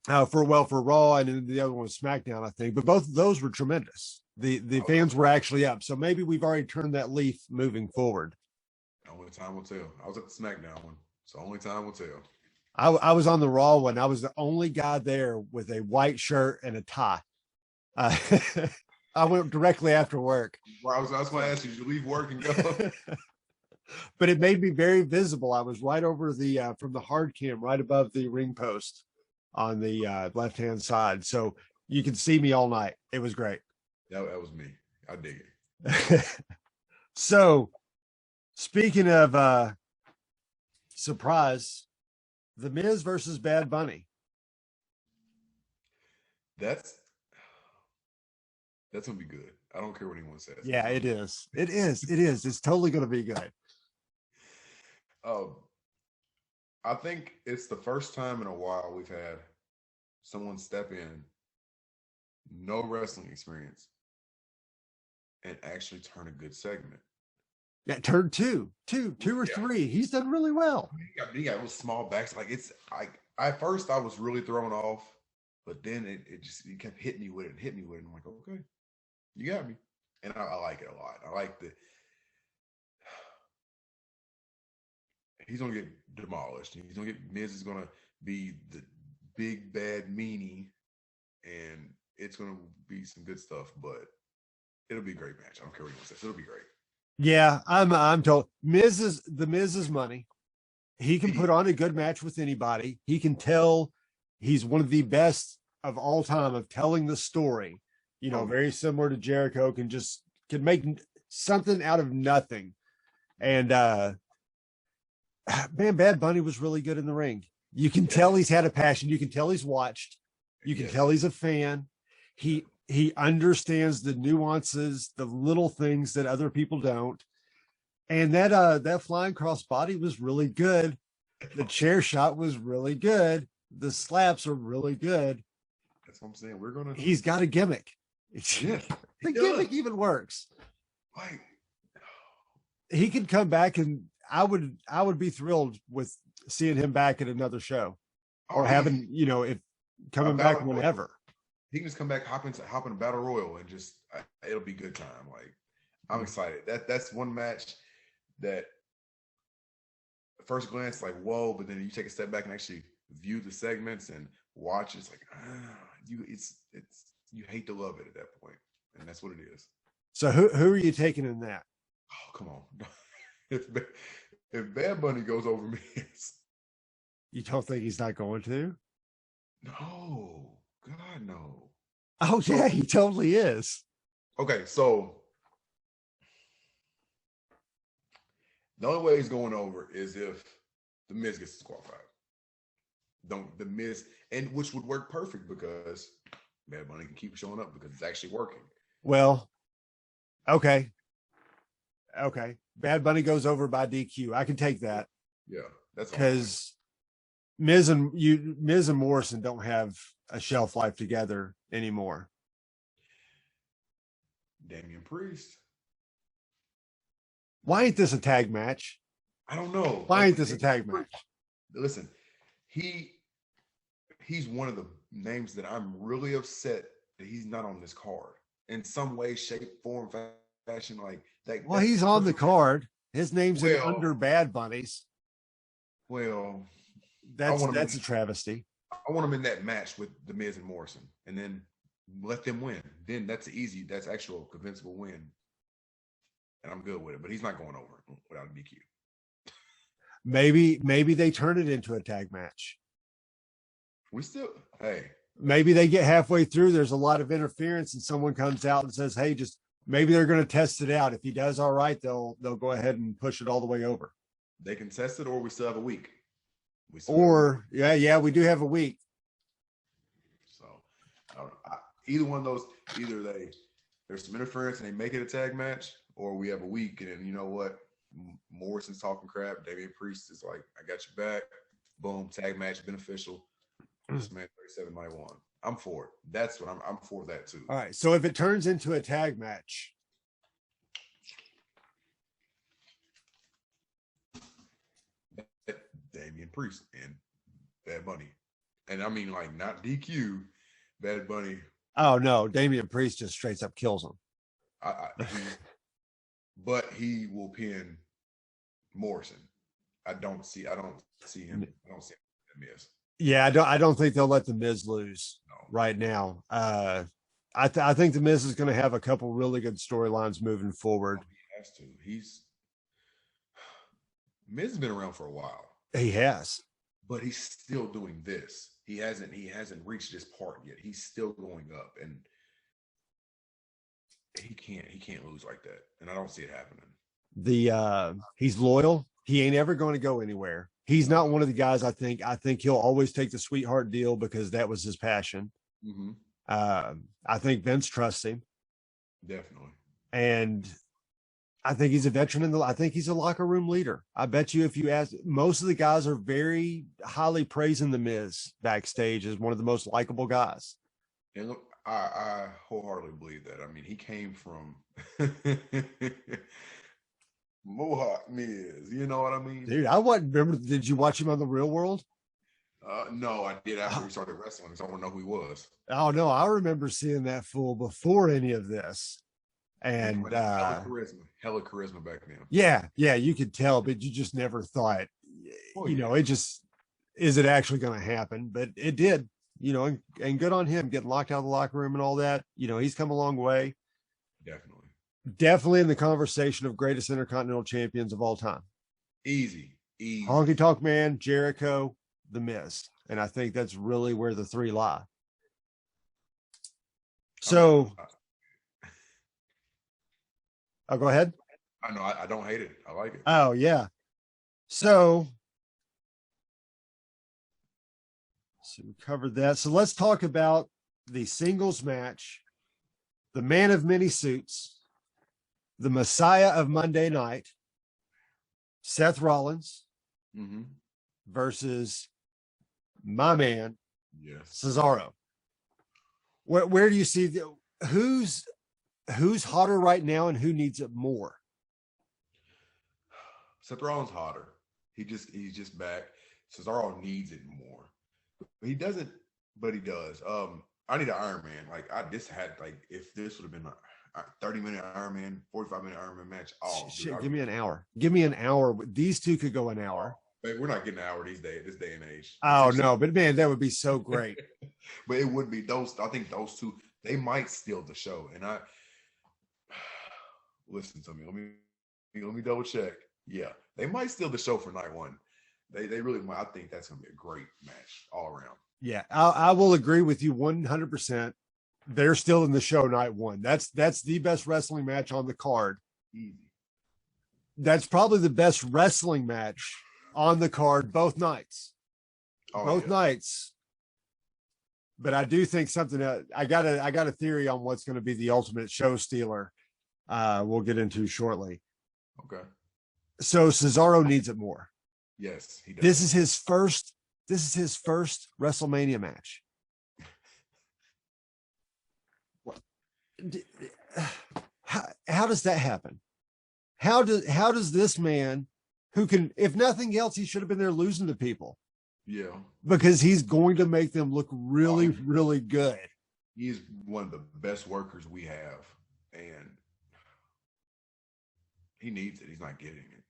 for Raw and then the other one was SmackDown, I think, but both of those were tremendous. The fans were actually up. So maybe we've already turned that leaf moving forward. Only time will tell. I was at the SmackDown one, so only time will tell. I was on the Raw one. I was the only guy there with a white shirt and a tie. I went directly after work. Well, I was going to ask you, did you leave work and go? But it made me very visible. I was right over from the hard cam, right above the ring post on the left-hand side. So you could see me all night. It was great. That was me. I dig it. So speaking of Surprise. The Miz versus Bad Bunny. That's gonna be good. I don't care what anyone says. Yeah, it is. It is. It is. It's totally going to be good. I think it's the first time in a while we've had someone step in, no wrestling experience, and actually turn a good segment. Yeah, turn two or three. He's done really well. He got those small backs. Like it's like at first I was really thrown off, but then it kept hitting me with it and hit me with it. And I'm like, okay, you got me. And I like it a lot. I like he's gonna get demolished. He's gonna get Miz is gonna be the big bad meanie, and it's gonna be some good stuff, but it'll be a great match. I don't care what anyone says. It'll be great. Yeah, I'm told the Miz's money. He can put on a good match with anybody. He can tell he's one of the best of all time of telling the story. You know, very similar to Jericho, can make something out of nothing. And man, Bad Bunny was really good in the ring. You can tell he's had a passion. You can tell he's watched. You can tell he's a fan. He understands the nuances, the little things that other people don't. And that flying cross body was really good. The chair shot was really good. The slaps are really good. That's what I'm saying. He's got a gimmick. Yeah, the gimmick even works. Like he could come back, and I would be thrilled with seeing him back at another show, or having, if coming back whenever. He can just come back, hop in a battle royal, and just it'll be good time. Like I'm excited. That's one match that at first glance like whoa, but then you take a step back and actually view the segments and watch. It's like you hate to love it at that point, and that's what it is. So who are you taking in that? Oh, come on. if Bad Bunny goes over me, you don't think he's not going to? No. God, no. Oh, yeah, he totally is. Okay, so the only way he's going over is if the Miz gets disqualified. The Miz, and which would work perfect because Bad Bunny can keep showing up because it's actually working. Well, okay. Bad Bunny goes over by DQ. I can take that. Yeah, that's because Miz and Morrison don't have a shelf life together anymore. Damian Priest. Why ain't this a tag match? I don't know. Why ain't this a tag match? Listen, he's one of the names that I'm really upset that he's not on this card in some way, shape, form, fashion. Like that. Well, he's on the card. His name's under Bad Bunny's. Well, that's a travesty. I want him in that match with The Miz and Morrison, and then let them win. Then that's actual convincible win, and I'm good with it. But he's not going over without a DQ. Maybe they turn it into a tag match. Maybe they get halfway through. There's a lot of interference, and someone comes out and says, "Hey, maybe they're going to test it out. If he does all right, they'll go ahead and push it all the way over." They can test it, or we still have a week. We do have a week. So either one of those, either there's some interference and they make it a tag match, or we have a week and then you know what, Morrison's talking crap, Damian Priest is like, I got your back, boom, tag match beneficial. This man 37 might won. I'm for it. That's what I'm for that too. All right. So if it turns into a tag match, Damian Priest and Bad Bunny. And I mean, like, not DQ, Bad Bunny. Oh, no. Damian Priest just straight up kills him. But he will pin Morrison. I don't see him. I don't see him miss. Yeah, I don't think they'll let the Miz lose right now. I think the Miz is going to have a couple really good storylines moving forward. He has to. Miz has been around for a while. He has, but he's still doing this. He hasn't reached this part yet. He's still going up, and he can't lose like that. And I don't see it happening. He's loyal. He ain't ever going to go anywhere. He's not one of the guys. I think he'll always take the sweetheart deal because that was his passion. Mm-hmm. I think Vince trusts him. Definitely. And I think he's a veteran I think he's a locker room leader. I bet you if you ask, most of the guys are very highly praising The Miz backstage as one of the most likable guys. And look, I wholeheartedly believe that. I mean, he came from Mohawk Miz. You know what I mean? Dude, I wasn't remember. Did you watch him on The Real World? No, I did after he started wrestling because I want to know who he was. Oh no, I remember seeing that fool before any of this. And hella charisma back then. Yeah, you could tell, but you just never thought, it just is it actually going to happen? But it did, and good on him getting locked out of the locker room and all that. He's come a long way. Definitely in the conversation of greatest intercontinental champions of all time. Easy. Honky Tonk Man, Jericho, The Miz, and I think that's really where the three lie. So. Oh, go ahead. I know. I don't hate it. I like it. Oh, yeah. So we covered that. So let's talk about the singles match, the man of many suits, the Messiah of Monday Night, Seth Rollins versus my man, Cesaro. Where do you see who's hotter right now and who needs it more? Seth Rollins hotter. He's just back. Cesaro needs it more. He doesn't, but he does. I need an Iron Man. If this would have been a 30-minute Iron Man, 45-minute Iron Man match. Oh, shit, give me an hour. Give me an hour. These two could go an hour. Man, we're not getting an hour this day and age. Oh no, but man, that would be so great. But it would be I think those two, they might steal the show. And listen to me. Let me double check. Yeah, they might steal the show for night one. They really might. I think that's gonna be a great match all around. Yeah, I will agree with you 100%. They're still in the show night one. That's the best wrestling match on the card. Easy. That's probably the best wrestling match on the card both nights. Both nights. But I do think something I got a theory on what's going to be the ultimate show stealer. We'll get into shortly. Okay. So Cesaro needs it more. Yes, he does. This is his first WrestleMania match. How does that happen? How does this man, who can, if nothing else, he should have been there losing to people. Yeah. Because he's going to make them look really, really good. He's one of the best workers we have. And he needs it. He's not getting it.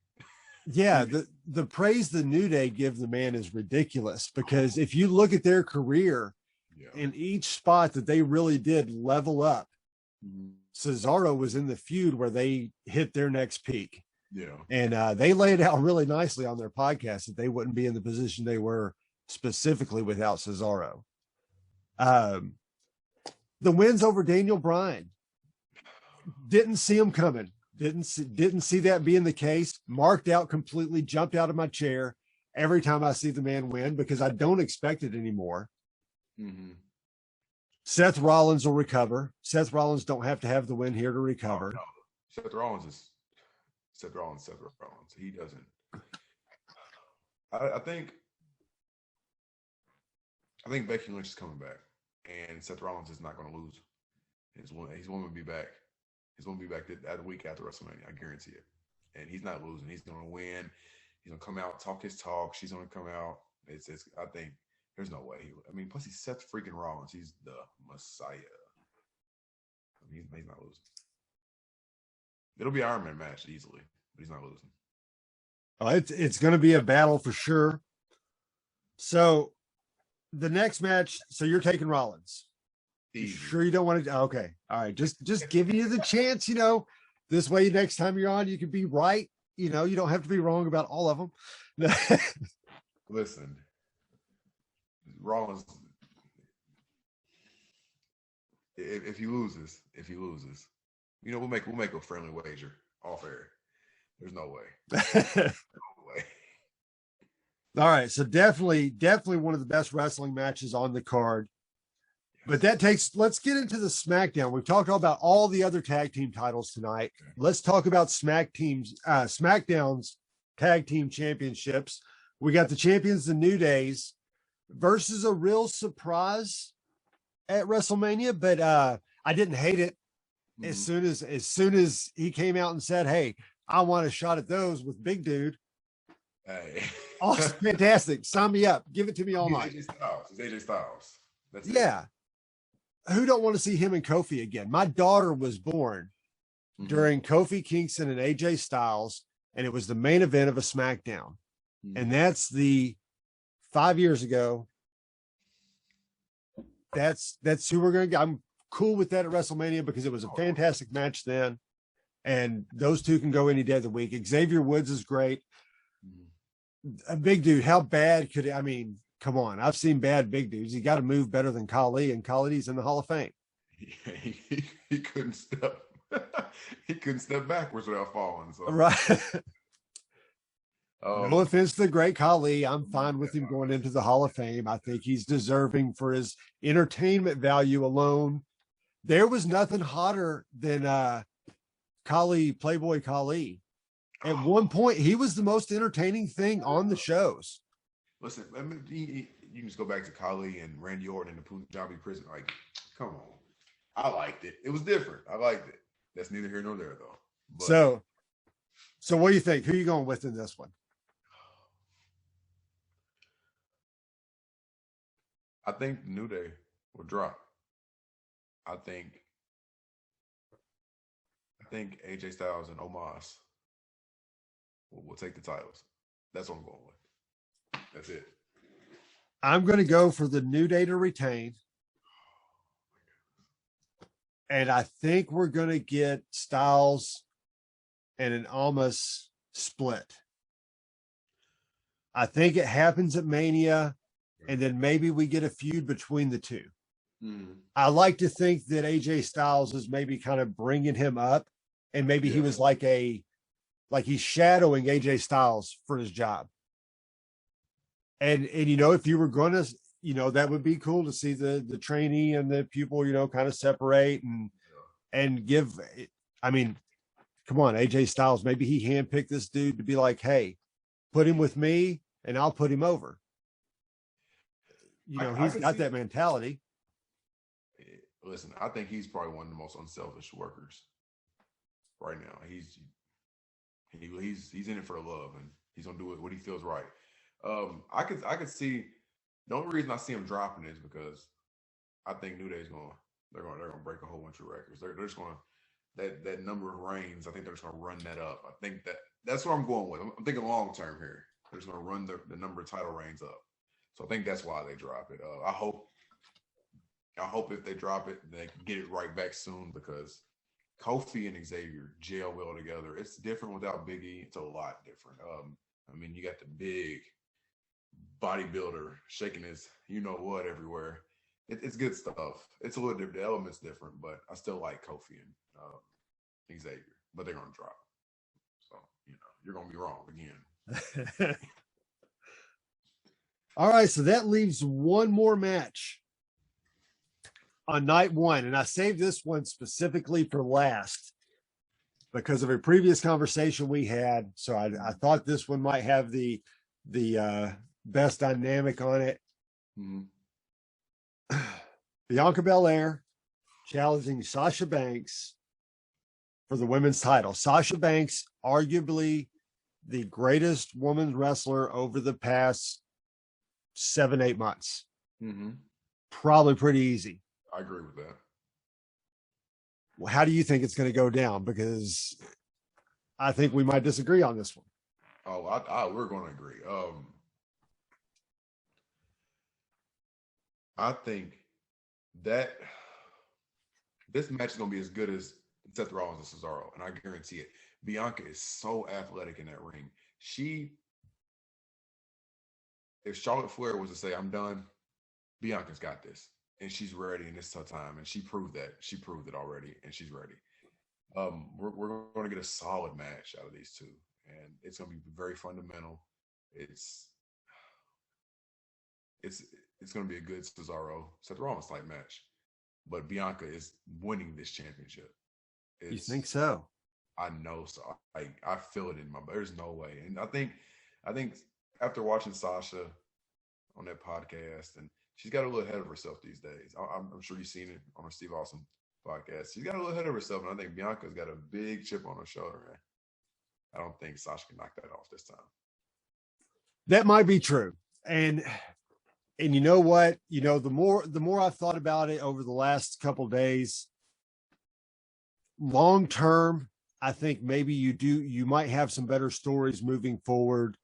Yeah, the praise the New Day give the man is ridiculous, because if you look at their career in each spot that they really did level up, Cesaro was in the feud where they hit their next peak. Yeah. And they laid out really nicely on their podcast that they wouldn't be in the position they were specifically without Cesaro. The wins over Daniel Bryan. Didn't see him coming. Didn't see that being the case. Marked out completely, jumped out of my chair every time I see the man win, because I don't expect it anymore. Seth Rollins will recover. Seth Rollins don't have to have the win here to recover. No. Seth Rollins. He doesn't. I think Becky Lynch is coming back, and Seth Rollins is not going to lose. He's going to be back. He's going to be back that week after WrestleMania. I guarantee it. And he's not losing. He's going to win. He's going to come out, talk his talk. She's going to come out. I think there's no way. Plus he's Seth freaking Rollins. He's the Messiah. He's not losing. It'll be an Iron Man match easily, but he's not losing. Oh, it's going to be a battle for sure. So the next match, so you're taking Rollins. You sure you don't want to? Okay. All right. Just giving you the chance, this way next time you're on, you can be right. You don't have to be wrong about all of them. Listen, Rollins, if he loses, we'll make a friendly wager off air. There's no way. No way. All right, so definitely one of the best wrestling matches on the card. But let's get into the SmackDown. We've talked about all the other tag team titles tonight. Okay. Let's talk about SmackDown's tag team championships. We got the champions, the New Days, versus a real surprise at WrestleMania, but I didn't hate it. As soon as he came out and said, "Hey, I want a shot at those with Big Dude." Hey. Awesome, fantastic. Sign me up. Give it to me all night. It's AJ Styles. That's it. Who don't want to see him and Kofi again? My daughter was born during Kofi Kingston and AJ Styles, and it was the main event of a SmackDown. And that's the 5 years ago. That's who we're going to get. I'm cool with that at WrestleMania because it was a fantastic match then. And those two can go any day of the week. Xavier Woods is great. A Big Dude, how bad could it? I mean, come on. I've seen bad Big Dudes. You got to move better than Khali, and Khali's in the Hall of Fame. He couldn't step. He couldn't step backwards without falling. So. Right. No offense to the great Khali. I'm fine with him going into the Hall of Fame. I think he's deserving for his entertainment value alone. There was nothing hotter than Khali, Playboy Khali. At one point, he was the most entertaining thing on the shows. Listen, I mean, you can just go back to Khali and Randy Orton in the Punjabi prison. Like, come on. I liked it. It was different. I liked it. That's neither here nor there, though. But, so what do you think? Who are you going with in this one? I think New Day will drop. I think AJ Styles and Omos will take the titles. That's what I'm going with. That's it. I'm going to go for the New Day to retain. And I think we're going to get Styles and an Omos split. I think it happens at Mania, and then maybe we get a feud between the two. I like to think that AJ Styles is maybe kind of bringing him up, and maybe he was like he's shadowing AJ Styles for his job. And if you were going to, that would be cool to see the trainee and the pupil, kind of separate and give. I mean, come on, AJ Styles. Maybe he handpicked this dude to be like, hey, put him with me, and I'll put him over. He's got that mentality. Listen, I think he's probably one of the most unselfish workers right now. He's in it for the love, and he's gonna do what he feels right. I could see the only reason I see him dropping is because I think New Day's they're gonna break a whole bunch of records. They're just gonna that number of reigns. I think they're just gonna run that up. I think that's what I'm going with. I'm thinking long term here. They're just gonna run the number of title reigns up. So I think that's why they drop it. I hope if they drop it, they can get it right back soon because Kofi and Xavier gel well together. It's different without Big E. It's a lot different. I mean, you got the big bodybuilder shaking his what everywhere. It's good stuff. It's a little different. The element's different, but I still like Kofi and Xavier, but they're going to drop. So, you're going to be wrong again. All right, so that leaves one more match on night one, and I saved this one specifically for last because of a previous conversation we had. So I thought this one might have the best dynamic on it. Bianca Belair challenging Sasha Banks for the women's title. Sasha Banks, arguably the greatest women's wrestler over the past 7-8 months. Probably pretty easy. I agree with that. Well, how do you think it's going to go down? Because I think we might disagree on this one. Oh, we're going to agree. I think that this match is going to be as good as Seth Rollins and Cesaro, and I guarantee it. Bianca is so athletic in that ring. If Charlotte Flair was to say, I'm done, Bianca's got this. And she's ready, and it's her time. And she proved that. She proved it already, and she's ready. We're going to get a solid match out of these two. and it's going to be very fundamental. It's going to be a good Cesaro Seth Rollins type match, but Bianca is winning this championship. You think so? I know so. I feel it in my. There's no way, and I think after watching Sasha on that podcast, and she's got a little ahead of herself these days. I'm sure you've seen it on her Steve Austin podcast. She's got a little ahead of herself, and I think Bianca's got a big chip on her shoulder. Man. I don't think Sasha can knock that off this time. That might be true, and you know what? You know, the more I've thought about it over the last couple of days, long term, I think maybe you might have some better stories moving forward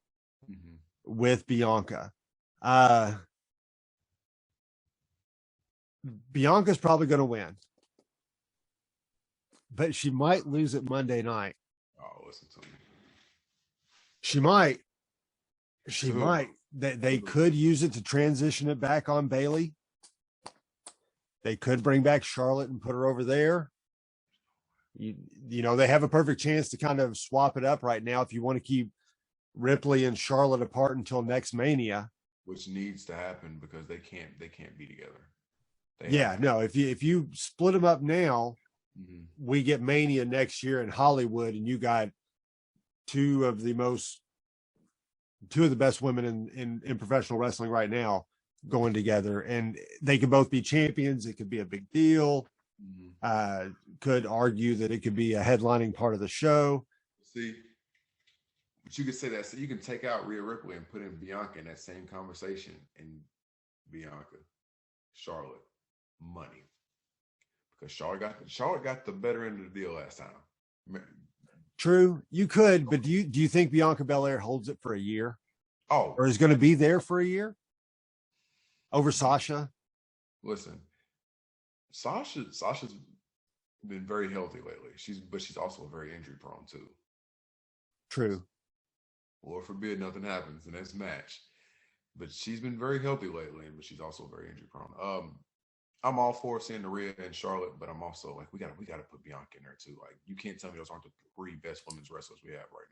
with Bianca. Bianca's probably going to win, but she might lose it Monday night. Oh, listen to me. She might. They could use it to transition it back on Bayley. They could bring back Charlotte and put her over there. You know, they have a perfect chance to kind of swap it up right now if you want to keep Ripley and Charlotte apart until next Mania, which needs to happen because they can't be together. If you split them up now, we get Mania next year in Hollywood, and you got two of the best women in professional wrestling right now going together, and they could both be champions. It could be a big deal. Could argue that it could be a headlining part of the show. See, but you could say that. So you can take out Rhea Ripley and put in Bianca in that same conversation, and Bianca, Charlotte, money, because Charlotte got the better end of the deal last time. True, you could, but do you think Bianca Belair holds it for a year? Oh, or is going to be there for a year over Sasha? Listen, Sasha's been very healthy lately. She's also very injury prone too. True. Lord forbid nothing happens in this match, but she's been very healthy lately, but she's also very injury prone. I'm all for seeing Rhea and Charlotte, but I'm also like, we gotta put Bianca in there too. Like, you can't tell me those aren't the three best women's wrestlers we have right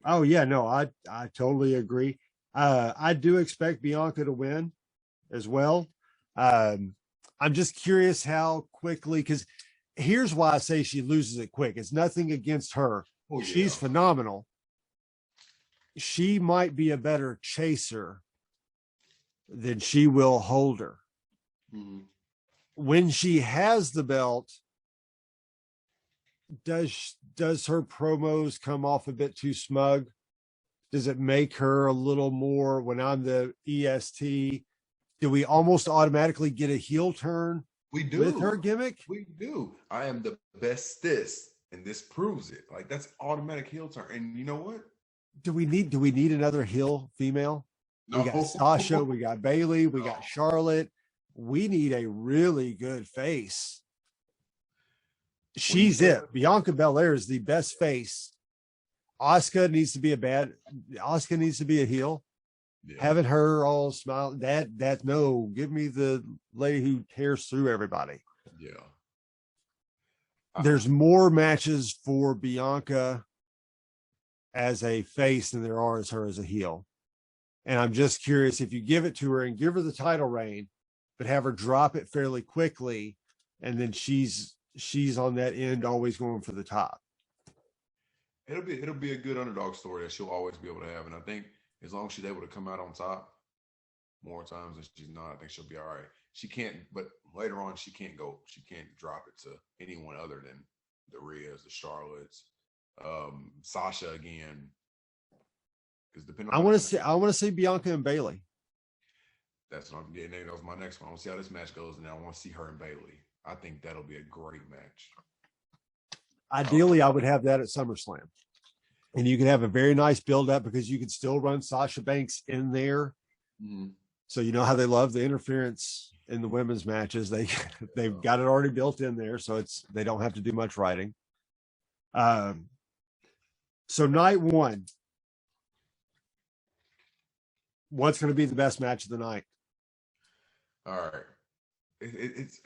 now. Oh yeah, no, I totally agree. I do expect Bianca to win as well. I'm just curious how quickly, because here's why I say she loses it quick. It's nothing against her. Oh, yeah. She's phenomenal. She might be a better chaser than she will holder. When she has the belt, does her promos come off a bit too smug? Does it make her a little more, when I'm the EST, do we almost automatically get a heel turn? We do. With her gimmick? We do. I am the bestest, and this proves it. Like, that's automatic heel turn. And you know what? Do we need another heel female? No. We got Sasha, we got Bayley, we got Charlotte. We need a really good face. She's it. Bianca Belair is the best face. Asuka needs to be a heel. Yeah. Having her all smile, no, give me the lady who tears through everybody. Yeah. There's more matches for Bianca as a face than there are as her as a heel. And I'm just curious, if you give it to her and give her the title reign, but have her drop it fairly quickly, and then she's on that end, always going for the top. It'll be a good underdog story that she'll always be able to have, and I think as long as she's able to come out on top more times than she's not, I think she'll be all right. She can't, but later on she can't drop it to anyone other than the Rheas, the Charlottes, Sasha again. Because depending on I want to see Bianca and Bayley. That's what I'm getting. That was my next one. I want to see how this match goes, and I want to see her and Bayley. I think that'll be a great match. Ideally, I would have that at SummerSlam. And you can have a very nice build up, because you can still run Sasha Banks in there. Mm-hmm. So you know how they love the interference in the women's matches. They've got it already built in there, so they don't have to do much writing. So night one, what's going to be the best match of the night? All right. It's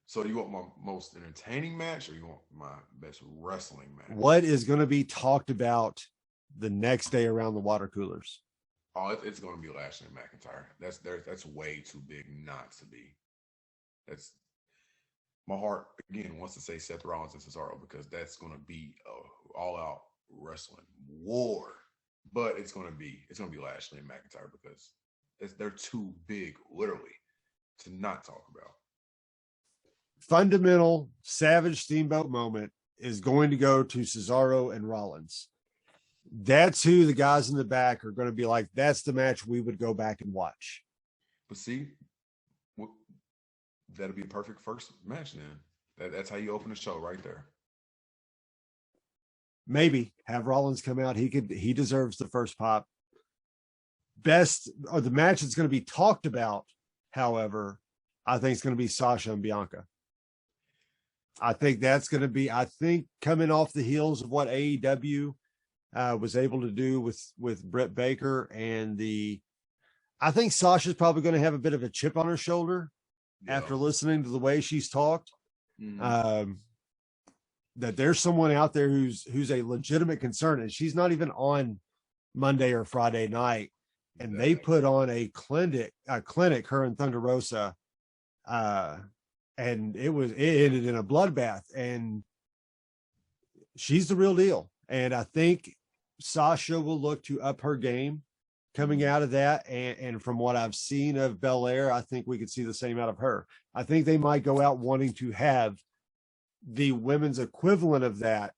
So you want my most entertaining match, or you want my best wrestling match? What is going to be talked about the next day around the water coolers? Oh, it's going to be Lashley and McIntyre. That's way too big not to be. That's my heart again wants to say Seth Rollins and Cesaro because that's going to be a all-out wrestling war. But it's going to be Lashley and McIntyre because they're too big, literally, to not talk about. Fundamental Savage Steamboat moment is going to go to Cesaro and Rollins. That's who the guys in the back are going to be like, that's the match we would go back and watch. But see, that'll be a perfect first match then. That's how you open the show right there. Maybe have Rollins come out. He deserves the first pop. Best, or the match that's going to be talked about, however, I think it's going to be Sasha and Bianca. I think that's going to be, coming off the heels of what AEW was able to do with Britt Baker I think Sasha's probably going to have a bit of a chip on her shoulder after listening to the way she's talked. Mm-hmm. That there's someone out there who's a legitimate concern, and she's not even on Monday or Friday night. And they put on a clinic, her and Thunder Rosa, and it ended in a bloodbath. And she's the real deal. And I think Sasha will look to up her game coming out of that. And from what I've seen of Belair, I think we could see the same out of her. I think they might go out wanting to have the women's equivalent of that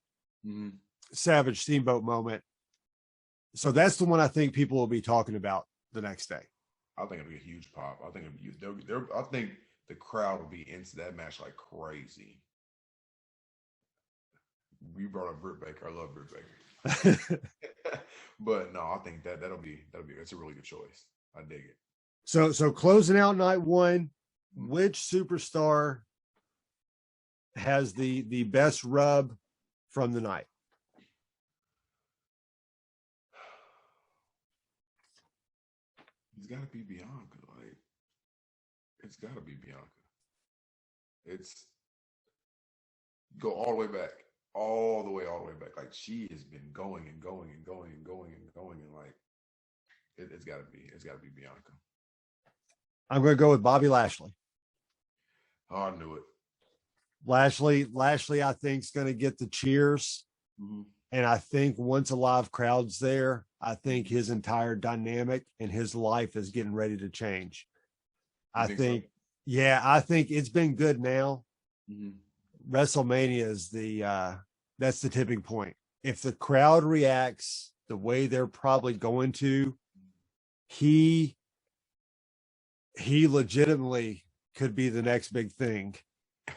Savage Steamboat moment. So that's the one I think people will be talking about the next day. I think it'll be a huge pop. I think I think the crowd will be into that match like crazy. We brought up Britt Baker. I love Britt Baker. But no, I think that'll be it's a really good choice. I dig it. So closing out night one, which superstar has the best rub from the night? It's got to be Bianca. It's got to be Bianca. It's go all the way back. All the way back. Like she has been going and going and going and going and going and like it's got to be Bianca. I'm going to go with Bobby Lashley. Oh, I knew it. Lashley, I think is going to get the cheers, and I think once a live crowd's there, I think his entire dynamic and his life is getting ready to change. I think it's been good now. WrestleMania is that's the tipping point. If the crowd reacts the way they're probably going to, he legitimately could be the next big thing.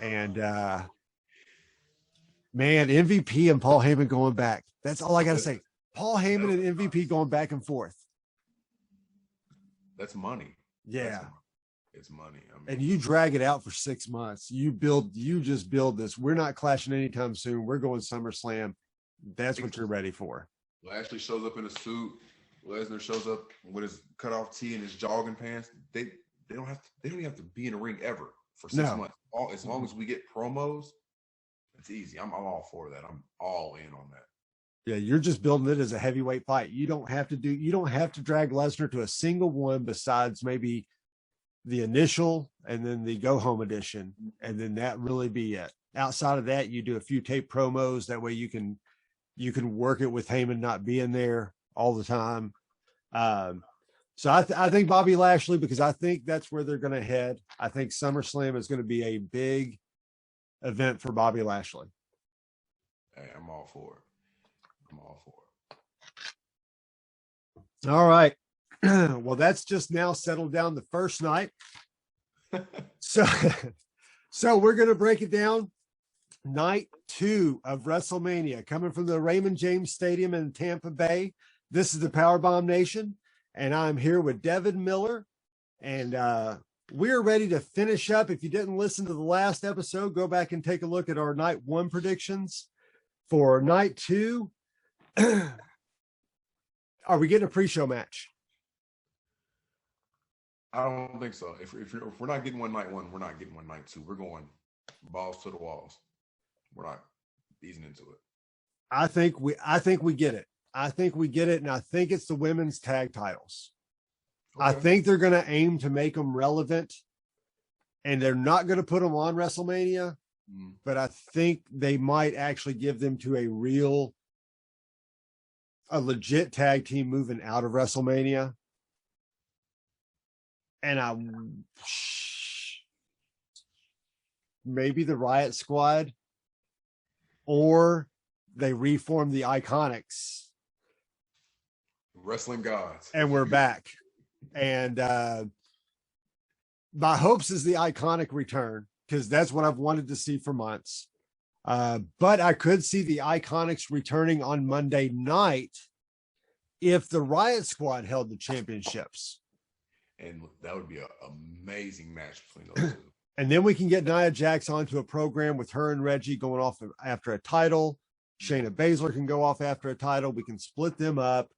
And man, MVP and Paul Heyman going back. That's all I got to say. Paul Heyman and MVP going back and forth. That's money. Yeah. It's money. I mean, and you drag it out for 6 months. You just build this. We're not clashing anytime soon. We're going SummerSlam. That's what you're ready for. Lashley shows up in a suit. Lesnar shows up with his cutoff tee and his jogging pants. They don't even have to be in the ring ever for 6 months. As long as we get promos, it's easy. I'm all for that. I'm all in on that. Yeah, you're just building it as a heavyweight fight. You don't have to drag Lesnar to a single one besides maybe the initial and then the go home edition, and then that really be it. Outside of that, you do a few tape promos. That way you can work it with Heyman not being there all the time. So I think Bobby Lashley, because I think that's where they're going to head. I think SummerSlam is going to be a big event for Bobby Lashley. Hey, I'm all for it. All right. Well, that's just now settled down the first night. So we're going to break it down. Night 2 of WrestleMania, coming from the Raymond James Stadium in Tampa Bay. This is the PowerBomb Nation, and I'm here with Devon Miller, and we're ready to finish up. If you didn't listen to the last episode, go back and take a look at our night 1 predictions. For night 2, are we getting a pre-show match? I don't think so. If we're not getting one night 1, we're not getting one night 2. We're going balls to the walls. We're not easing into it. I think we get it. I think we get it, and I think it's the women's tag titles. Okay. I think they're going to aim to make them relevant, and they're not going to put them on WrestleMania, but I think they might actually give them to a legit tag team moving out of WrestleMania. And maybe the Riot Squad, or they reform the Iconics. Wrestling gods. And we're back. And my hopes is the Iconic return, because that's what I've wanted to see for months. But I could see the Iconics returning on Monday night if the Riot Squad held the championships. And that would be an amazing match between those two. And then we can get Nia Jax onto a program with her and Reggie going off after a title. Shayna Baszler can go off after a title. We can split them up.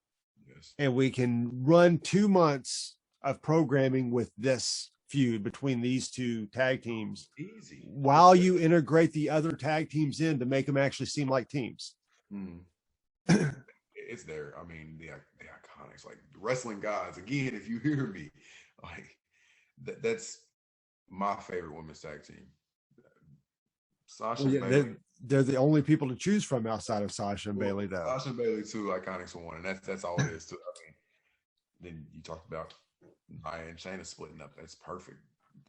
Yes. And we can run 2 months of programming with this feud between these two tag teams. Easy. While you integrate the other tag teams in to make them actually seem like teams. It's there. I mean, the Iconics, like wrestling gods. Again, if you hear me, like that's my favorite women's tag team. Sasha and Bayley. They're the only people to choose from outside of Sasha and Bayley, though. Sasha and Bayley, too. Iconics for one, and that's all it is. Too. I mean, then you talked about Nia and Shayna splitting up. That's perfect.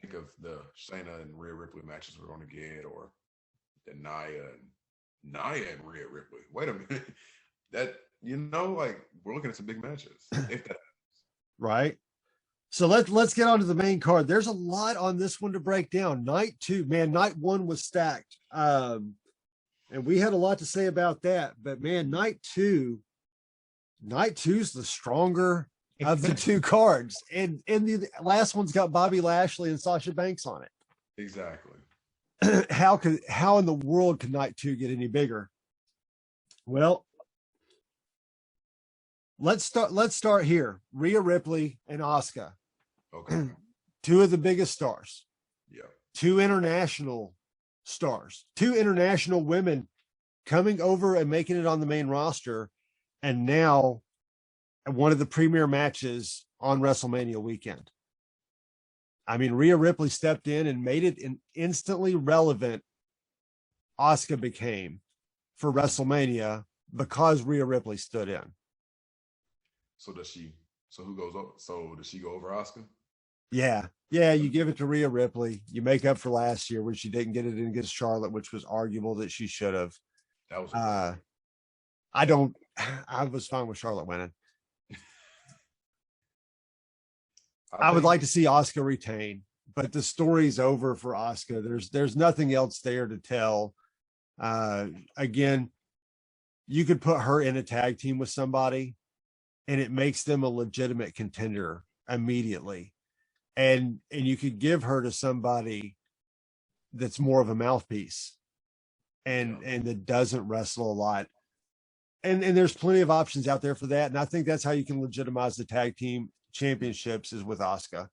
Think of the Shayna and Rhea Ripley matches we're going to get, or the Nia and Rhea Ripley. Wait a minute, that like we're looking at some big matches. If that right. So let's get on to the main card. There's a lot on this one to break down. Night 2, man, night 1 was stacked. And we had a lot to say about that. But man, night 2's the stronger of the two cards. And the last one's got Bobby Lashley and Sasha Banks on it. Exactly. How in the world could night 2 get any bigger? Well, let's start here. Rhea Ripley and Asuka. Okay. 2 of the biggest stars. Yeah. 2 international stars. 2 international women coming over and making it on the main roster, and now one of the premier matches on WrestleMania weekend. I mean, Rhea Ripley stepped in and made it an instantly relevant. Asuka became for WrestleMania because Rhea Ripley stood in. So does she? So who goes over? So does she go over Asuka? Yeah, you give it to Rhea Ripley. You make up for last year when she didn't get it against Charlotte, which was arguable that she should have. That was. I was fine with Charlotte winning. I would like to see Asuka retain, but the story's over for Asuka. There's nothing else there to tell. Again, you could put her in a tag team with somebody, and it makes them a legitimate contender immediately. And you could give her to somebody that's more of a mouthpiece and that doesn't wrestle a lot. And there's plenty of options out there for that. And I think that's how you can legitimize the tag team championships is with Asuka.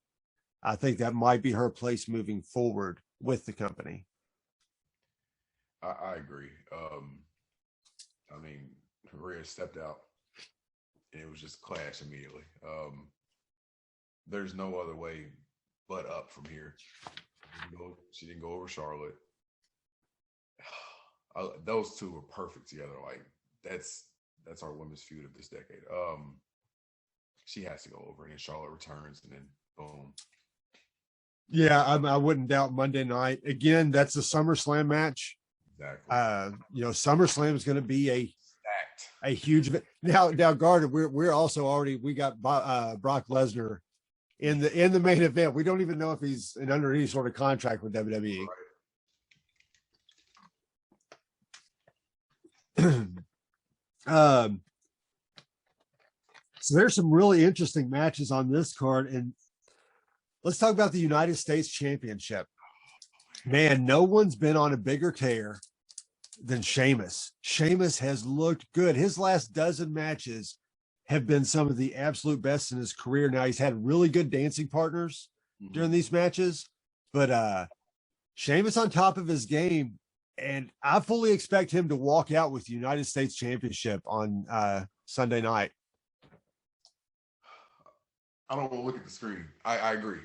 I think that might be her place moving forward with the company. I agree. I mean, Rhea stepped out and it was just clash immediately. There's no other way but up from here. She didn't go over Charlotte. Those two were perfect together. Like that's our women's feud of this decade. She has to go over, and then Charlotte returns, and then boom. Yeah, I wouldn't doubt Monday night. Again, that's a SummerSlam match. Exactly. SummerSlam is going to be a huge event. Now, Gardner, we're also already we got Brock Lesnar in the main event. We don't even know if he's under any sort of contract with WWE. Right. So there's some really interesting matches on this card, and let's talk about the United States Championship. Man, no one's been on a bigger tear than Sheamus. Sheamus has looked good. His last dozen matches have been some of the absolute best in his career. Now he's had really good dancing partners during these matches, but Sheamus on top of his game, and I fully expect him to walk out with the United States Championship on Sunday night. I don't want to look at the screen. I agree.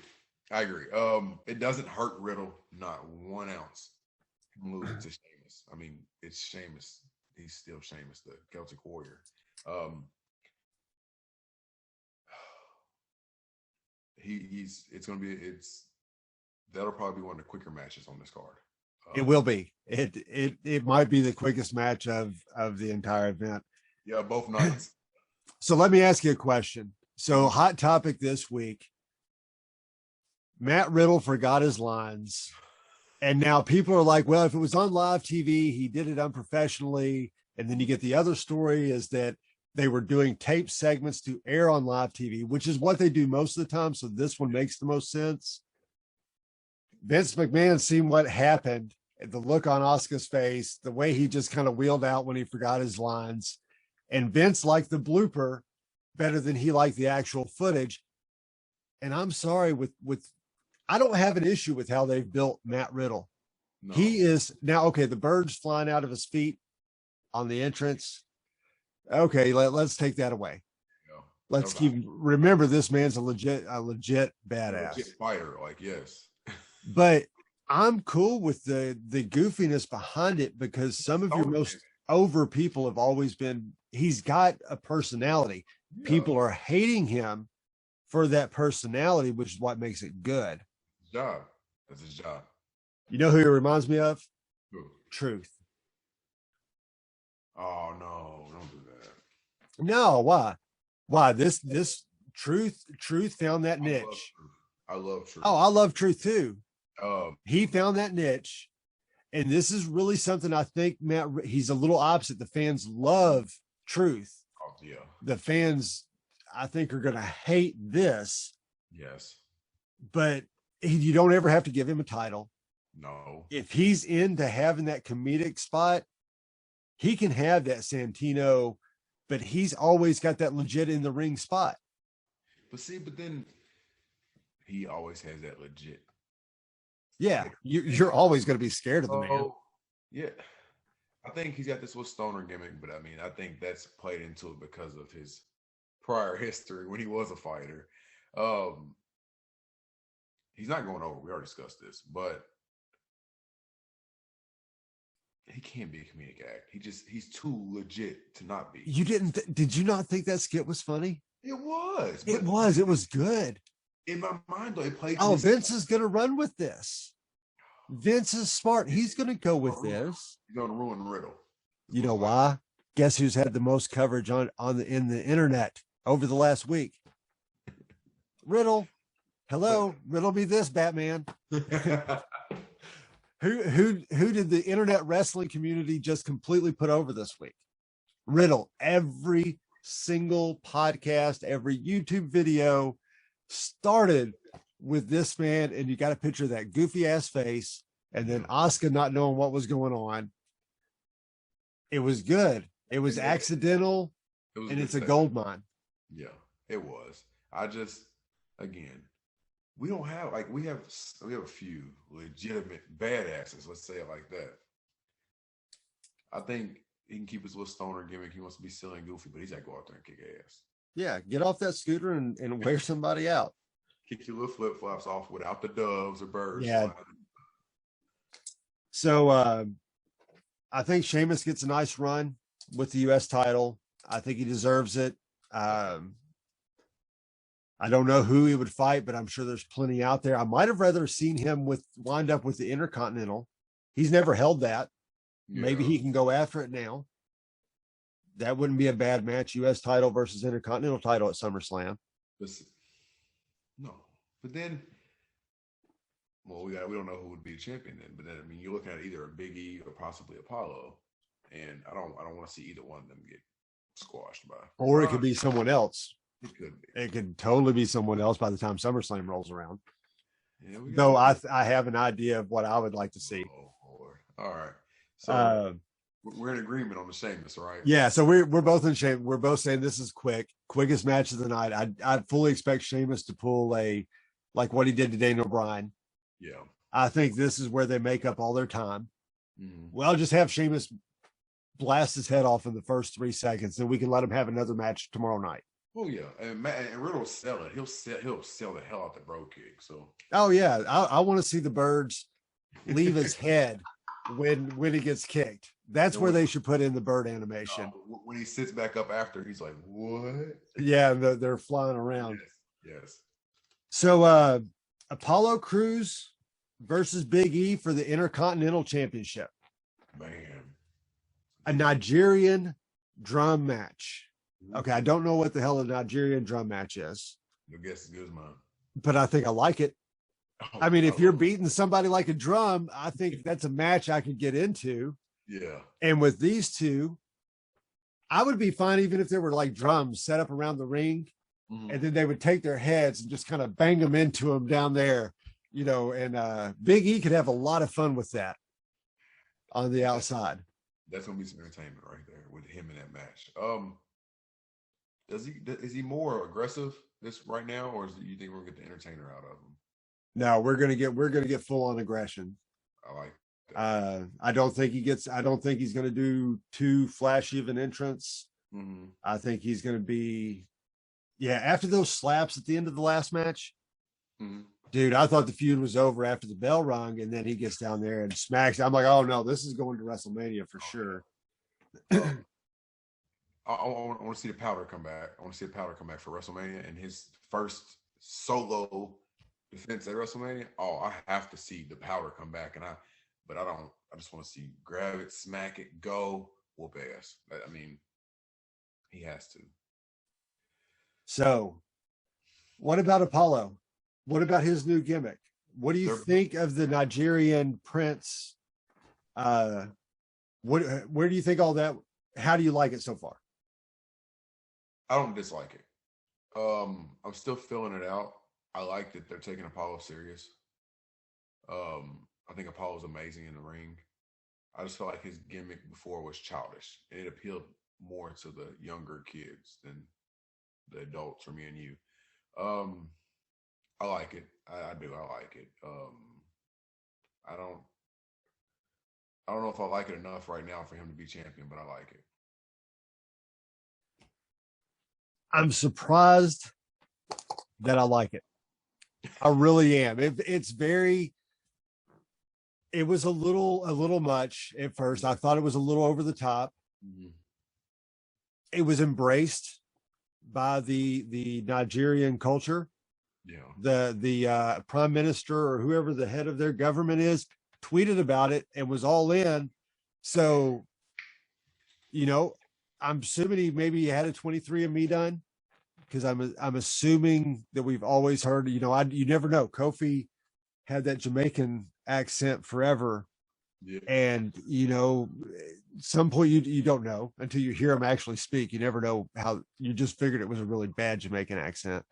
It doesn't hurt Riddle, not 1 ounce. Losing to Sheamus. I mean, it's Sheamus. He's still Sheamus, the Celtic Warrior. That'll probably be one of the quicker matches on this card. It will be. It might be the quickest match of the entire event. Yeah, both nights. So let me ask you a question. So hot topic this week. Matt Riddle forgot his lines. And now people are like, well, if it was on live TV, he did it unprofessionally. And then you get the other story is that they were doing tape segments to air on live TV, which is what they do most of the time. So this one makes the most sense. Vince McMahon seen what happened, the look on Asuka's face, the way he just kind of wheeled out when he forgot his lines. And Vince liked the blooper better than he liked the actual footage. And I'm sorry, I don't have an issue with how they've built Matt Riddle. No. He is now, okay, the bird's flying out of his feet on the entrance. Okay, let's take that away. Yeah. Let's remember this man's a legit badass. A legit fighter, yes. But I'm cool with the goofiness behind it because some of your most over people have always been, he's got a personality. Yeah. People are hating him for that personality, which is what makes it good. Job. That's his job. You know who he reminds me of? Who? Truth. Oh no, don't do that. No, why? This Truth found that niche. I love Truth. Oh, I love Truth too. He found that niche, and this is really something I think he's a little opposite. The fans love Truth. Oh yeah. The fans, I think, are going to hate this. Yes. But you don't ever have to give him a title. No. If he's into having that comedic spot, he can have that Santino, but he's always got that legit in the ring spot. But then he always has that legit. Yeah, you're always going to be scared of the man. Yeah. I think he's got this little stoner gimmick, but I mean, I think that's played into it because of his prior history when he was a fighter. He's not going over. We already discussed this, but he can't be a comedic act. He's too legit to not be. Did you not think that skit was funny? It was. It was good. In my mind, though, it played. Oh, Vince is going to run with this. Vince is smart. He's going to go with this. He's going to ruin Riddle. You know why? Guess who's had the most coverage in the internet over the last week? Riddle. Hello, riddle me this, Batman. Who did the internet wrestling community just completely put over this week? Riddle. Every single podcast, every YouTube video started with this man, and you got a picture of that goofy ass face, and then Asuka not knowing what was going on. It was good. It was accidental, and it's a gold mine. Yeah, it was. Again, we don't have we have a few legitimate badasses. Let's say it like that. I think he can keep his little stoner gimmick. He wants to be silly and goofy, but he's got to go out there and kick ass. Yeah, get off that scooter and wear somebody out. Kick your little flip flops off without the doves or birds. Yeah. So I think Sheamus gets a nice run with the U.S. title. I think he deserves it. I don't know who he would fight, but I'm sure there's plenty out there. I might have rather seen him wind up with the Intercontinental. He's never held that. Yeah. Maybe he can go after it now. That wouldn't be a bad match. U.S. title versus Intercontinental title at SummerSlam. No, but then, we don't know who would be the champion then. But then, I mean, you're looking at either a Big E or possibly Apollo, and I don't want to see either one of them get squashed by. Or it could be someone else. It could be. It could totally be someone else by the time SummerSlam rolls around. Yeah, though I have an idea of what I would like to see. Oh, Lord. All right. So we're in agreement on the Sheamus, right? Yeah. So we're both in shape. We're both saying this is quickest match of the night. I fully expect Sheamus to pull like what he did to Daniel Bryan. Yeah. I think this is where they make up all their time. Mm-hmm. Well, just have Sheamus blast his head off in the first 3 seconds, then we can let him have another match tomorrow night. Oh yeah, and Riddle will sell it. He'll sell the hell out the bro kick. So. Oh yeah, I want to see the birds leave his head when he gets kicked. That's where they should put in the bird animation. When he sits back up after, he's like, "What?" Yeah, they're flying around. Yes. So Apollo Crews versus Big E for the Intercontinental Championship. Man. A Nigerian drum match. Okay, I don't know what the hell a Nigerian drum match is. Your guess is good as mine. But I think I like it. I mean, if you're beating somebody like a drum, I think that's a match I could get into. Yeah. And with these two, I would be fine even if there were like drums set up around the ring, and then they would take their heads and just kind of bang them into them down there, you know, and Big E could have a lot of fun with that on the outside. That's gonna be some entertainment right there with him in that match. Is he more aggressive this right now, or do you think we're gonna get the entertainer out of him? No, we're gonna get full on aggression. I like that. I don't think he's gonna do too flashy of an entrance. I think he's gonna be, after those slaps at the end of the last match, dude, I thought the feud was over after the bell rung, and then he gets down there and smacks. I'm like, oh no, this is going to WrestleMania for sure. I want to see the Powder come back. I want to see the Powder come back for WrestleMania and his first solo defense at WrestleMania. Oh, I have to see the Powder come back, but I don't. I just want to see grab it, smack it, go, whoop ass. I mean, he has to. So, what about Apollo? What about his new gimmick? What do you think of the Nigerian prince? Where do you think all that? How do you like it so far? I don't dislike it. I'm still filling it out. I like that they're taking Apollo serious. I think Apollo's amazing in the ring. I just felt like his gimmick before was childish, and it appealed more to the younger kids than the adults or me and you. I like it. I do. I like it. I don't know if I like it enough right now for him to be champion, but I like it. I'm surprised that I like it. I really am. It was a little much at first. I thought it was a little over the top. It was embraced by the Nigerian culture. Yeah. The prime minister or whoever the head of their government is tweeted about it and was all in. So, you know, I'm assuming he had a 23andMe done, because I'm assuming that we've always heard, you know, you never know. Kofi had that Jamaican accent forever. Yeah. And, you know, at some point you don't know until you hear him actually speak. You never know how. You just figured it was a really bad Jamaican accent.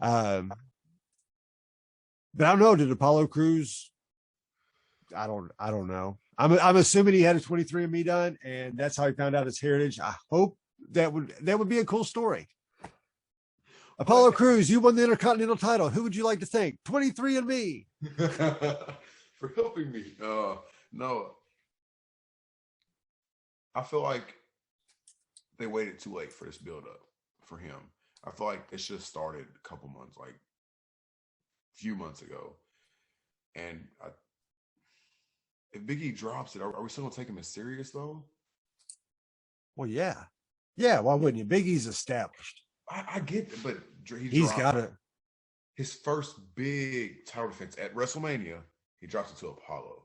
But I don't know. Did Apollo Crews? I don't know. I'm assuming he had a 23andMe done, and that's how he found out his heritage. I hope that would be a cool story. Apollo Crews, you won the Intercontinental title. Who would you like to thank? 23andMe. For helping me. No. I feel like they waited too late for this build-up for him. I feel like it should have started a couple months, like a few months ago. And if Big E drops it, are we still going to take him as serious, though? Well, yeah. Yeah, why wouldn't you? Big E's established. I get it, but he's got it. His first big title defense at WrestleMania, he drops it to Apollo.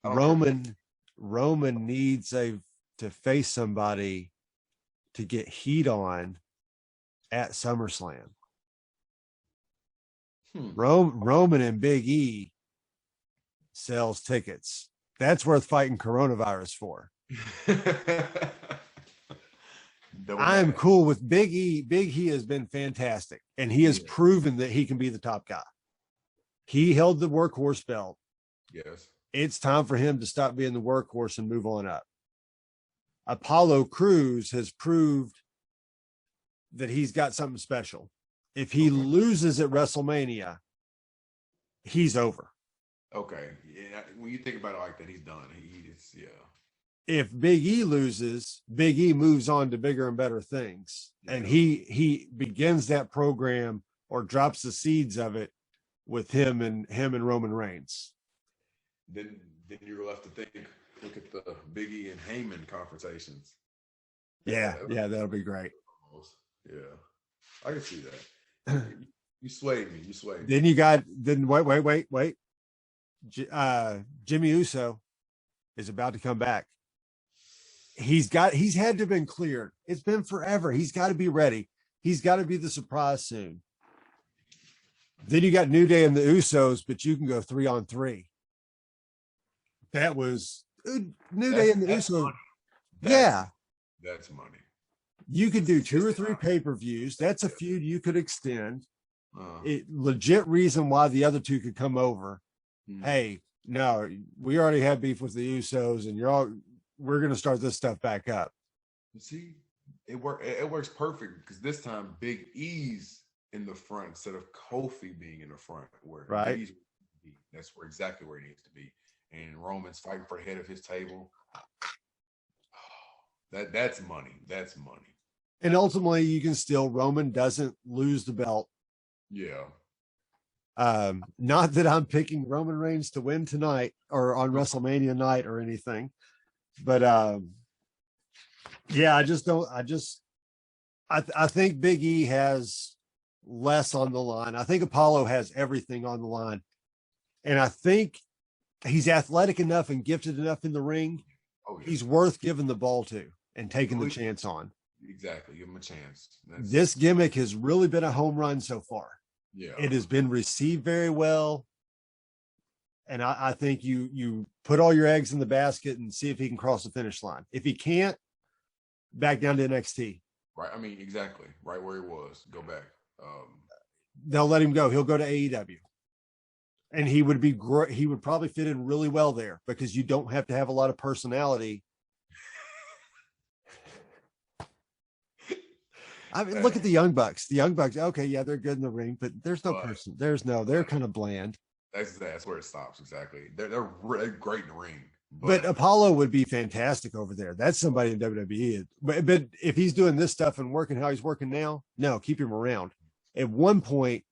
Roman needs to face somebody to get heat on at SummerSlam. Roman and Big E sells tickets. That's worth fighting coronavirus for. I'm cool with Big E. Big E has been fantastic, and he has proven that he can be the top guy. He held the workhorse belt. Yes. It's time for him to stop being the workhorse and move on up. Apollo Crews has proved that he's got something special. If he loses at WrestleMania, he's over. Okay. Yeah, when you think about it like that, he's done. He's yeah. If Big E loses, Big E moves on to bigger and better things. Yeah. And he begins that program or drops the seeds of it with him and Roman Reigns. Then you're left to think, look at the Big E and Heyman confrontations. Yeah, that'll be great. Yeah. I can see that. You swayed me. Then wait. Jimmy Uso is about to come back. He's had to have been cleared. It's been forever. He's got to be ready. He's got to be the surprise soon. Then you got New Day and the Usos, but you can go 3-on-3. That was New Day and the Usos. That's money. You could do 2 or 3 pay-per-views. That's a feud you could extend. Legit reason why the other two could come over. Hey, no, we already had beef with the Usos, and we're going to start this stuff back up. See, it works perfect because this time Big E's in the front instead of Kofi being in the front. Right. That's exactly where he needs to be. And Roman's fighting for the head of his table. That's money. That's money. And ultimately, you can still, Roman doesn't lose the belt. Yeah. Not that I'm picking Roman Reigns to win tonight or on WrestleMania night or anything, but yeah, I think Big E has less on the line. I think Apollo has everything on the line, and I think he's athletic enough and gifted enough in the ring. Oh, yeah. He's worth giving the ball to and taking the chance on. Exactly, give him a chance. This gimmick has really been a home run so far. Yeah, it has been received very well, and I think you put all your eggs in the basket and see if he can cross the finish line. If he can't, back down to NXT. Right. I mean, exactly. Right where he was. Go back. They'll let him go. He'll go to AEW, and he would be great. He would probably fit in really well there because you don't have to have a lot of personality. I mean, look at the Young Bucks. The Young Bucks, okay, yeah, they're good in the ring, but there's no person. They're kind of bland. That's where it stops. Exactly. They're great in the ring. But Apollo would be fantastic over there. That's somebody in WWE. But if he's doing this stuff and working how he's working now, no, keep him around. At one point,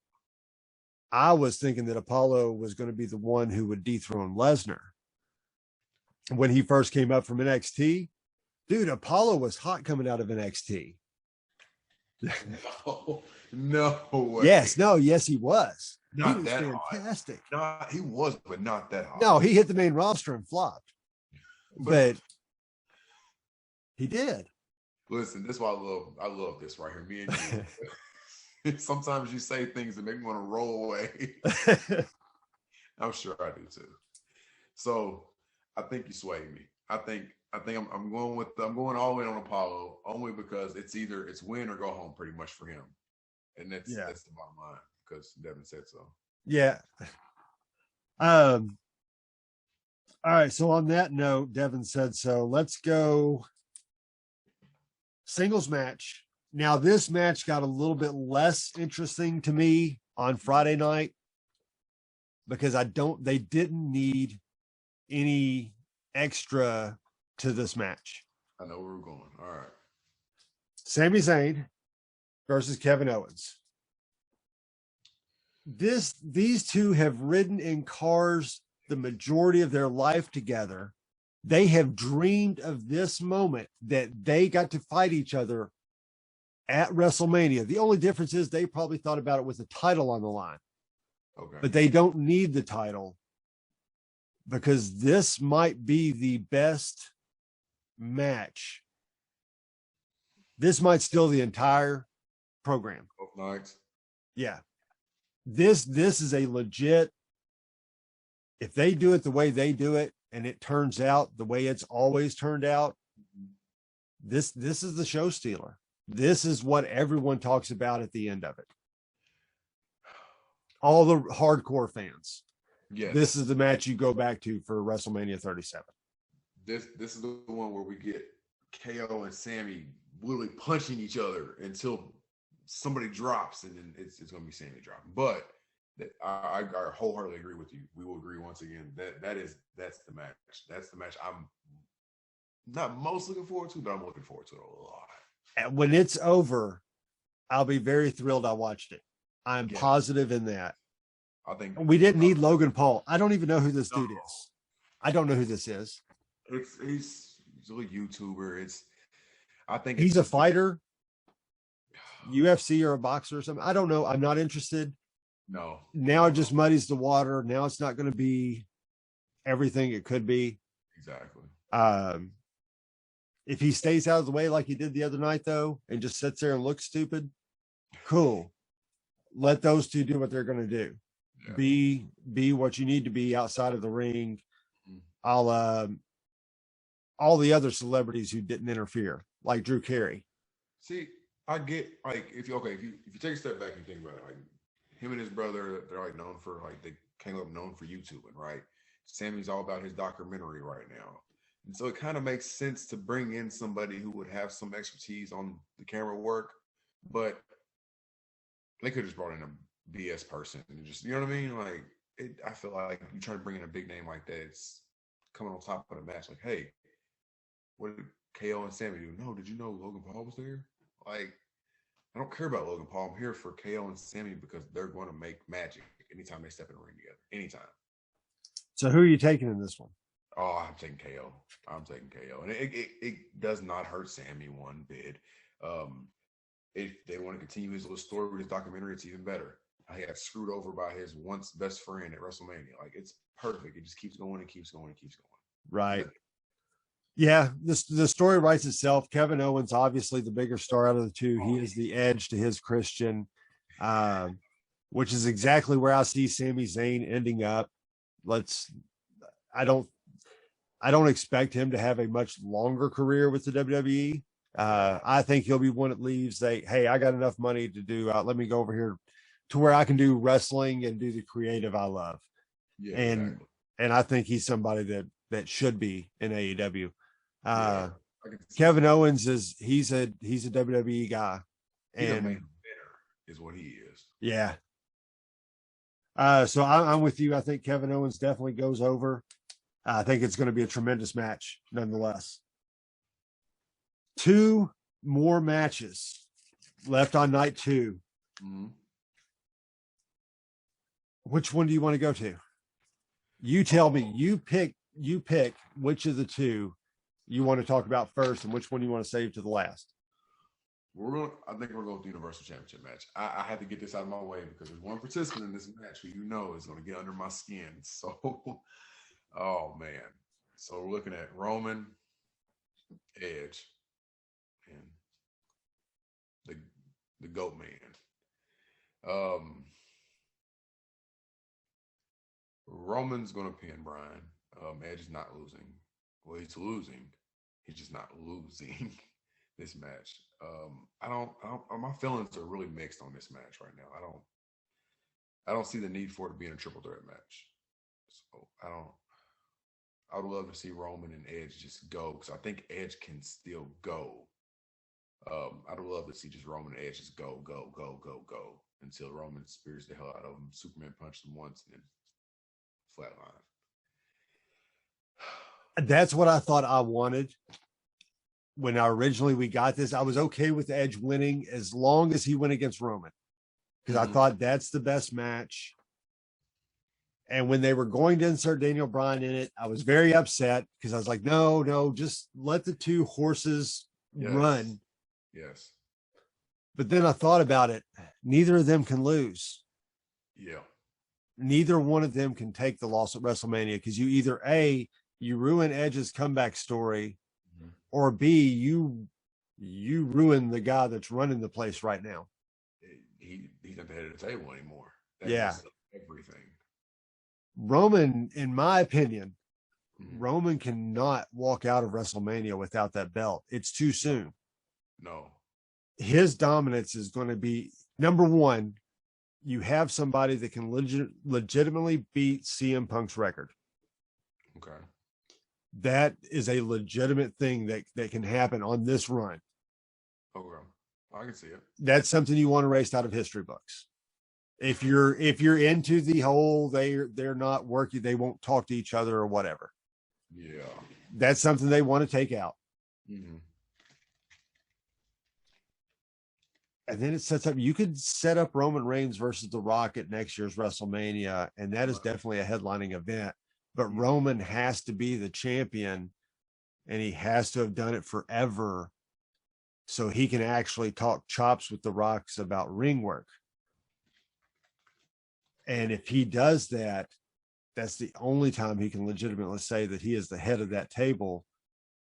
I was thinking that Apollo was going to be the one who would dethrone Lesnar. When he first came up from NXT, dude, Apollo was hot coming out of NXT. No way. Yes, he was. Not he was that fantastic. Hot. No, he was, but not that hot. No, he hit the main roster and flopped. But he did. Listen, this is why I love this right here. Me and you. Sometimes you say things that make me want to roll away. I'm sure I do too. So I think you swayed me. I think I'm going all in on Apollo only because it's win or go home pretty much for him. And that's the bottom line because Devon said so. Yeah. All right. So on that note, Devon said so. Let's go singles match. Now this match got a little bit less interesting to me on Friday night because they didn't need any extra to this match. I know where we're going. All right. Sami Zayn versus Kevin Owens. These two have ridden in cars the majority of their life together. They have dreamed of this moment that they got to fight each other at WrestleMania. The only difference is they probably thought about it with the title on the line. Okay. But they don't need the title because this might be the best match. This might steal the entire program. Both nights. Yeah. This is a legit, if they do it the way they do it and it turns out the way it's always turned out, this is the show stealer. This is what everyone talks about at the end of it. All the hardcore fans. Yes. This is the match you go back to for WrestleMania 37. This is the one where we get KO and Sammy literally punching each other until somebody drops, and then it's going to be Sammy dropping. But I wholeheartedly agree with you. We will agree once again. That's the match. That's the match I'm not most looking forward to, but I'm looking forward to it a lot. And when it's over, I'll be very thrilled I watched it. I'm Yes. positive in that. I think We didn't need Logan Paul. I don't even know who this dude is. I don't know who this is. He's a YouTuber. I think he's a fighter, UFC or a boxer or something. I don't know. I'm not interested. No. Now it just muddies the water. Now it's not going to be everything it could be. Exactly. If he stays out of the way like he did the other night, though, and just sits there and looks stupid, cool. Let those two do what they're going to do. Yeah. Be what you need to be outside of the ring. All the other celebrities who didn't interfere, like Drew Carey. See, I get like if you take a step back and think about it, like him and his brother, they're like known for they came up known for YouTubing, right? Sammy's all about his documentary right now. And so it kind of makes sense to bring in somebody who would have some expertise on the camera work, but they could have just brought in a BS person and just, you know what I mean? Like, I feel like you try to bring in a big name like that, it's coming on top of the match. Like, hey, what did KO and Sammy do? No, did you know Logan Paul was there? Like, I don't care about Logan Paul. I'm here for KO and Sammy because they're going to make magic anytime they step in the ring together. Anytime. So who are you taking in this one? Oh, I'm taking KO. And it does not hurt Sammy one bit. If they want to continue his little story with his documentary, it's even better. He got screwed over by his once best friend at WrestleMania. Like, it's perfect. It just keeps going and keeps going and keeps going. Right. Yeah, the story writes itself. Kevin Owens, obviously the bigger star out of the two. He is the edge to his Christian, which is exactly where I see Sami Zayn ending up. I don't expect him to have a much longer career with the WWE. I think he'll be one that leaves. Hey, I got enough money to do. Let me go over here to where I can do wrestling and do the creative I love. Yeah, and I think he's somebody that should be in AEW. Kevin Owens he's a WWE guy, and he's a main eventer is what he is. Yeah. So I'm with you. I think Kevin Owens definitely goes over. I think it's going to be a tremendous match, nonetheless. 2 more matches left on night 2. Mm-hmm. Which one do you want to go to? You tell me. You pick which of the 2 you want to talk about first, and which one you want to save to the last. I think we're going with the Universal Championship match. I had to get this out of my way because there's one participant in this match who is going to get under my skin. So, oh man. So we're looking at Roman, Edge, and the GOAT man. Roman's going to pin Bryan. Edge is not losing. Well, he's losing. He's just not losing this match. My feelings are really mixed on this match right now. I don't see the need for it to be in a triple threat match. So I would love to see Roman and Edge just go, because I think Edge can still go. I'd love to see just Roman and Edge just go until Roman spears the hell out of him. Superman punched him once and then flatline. That's what I thought I wanted. When we got this, I was okay with Edge winning as long as he went against Roman, because I thought that's the best match. And when they were going to insert Daniel Bryan in it, I was very upset because I was like, no, just let the 2 horses run. Yes. But then I thought about it. Neither of them can lose. Yeah. Neither one of them can take the loss at WrestleMania, because you either A, you ruin Edge's comeback story, or B, you ruin the guy that's running the place right now. He's not the head of the table anymore. That's everything. Roman, in my opinion, Roman cannot walk out of WrestleMania without that belt. It's too soon. No. His dominance is going to be, number one, you have somebody that can legitimately beat CM Punk's record. Okay. That is a legitimate thing that can happen on this run. Okay. I can see it. That's something you want erased out of history books. If you're into the whole they're not working, they won't talk to each other or whatever. Yeah. That's something they want to take out. Mm-hmm. And then it sets up, you could set up Roman Reigns versus The Rock at next year's WrestleMania, and that is definitely a headlining event. But Roman has to be the champion, and he has to have done it forever so he can actually talk chops with The Rocks about ring work. And if he does that, that's the only time he can legitimately say that he is the head of that table.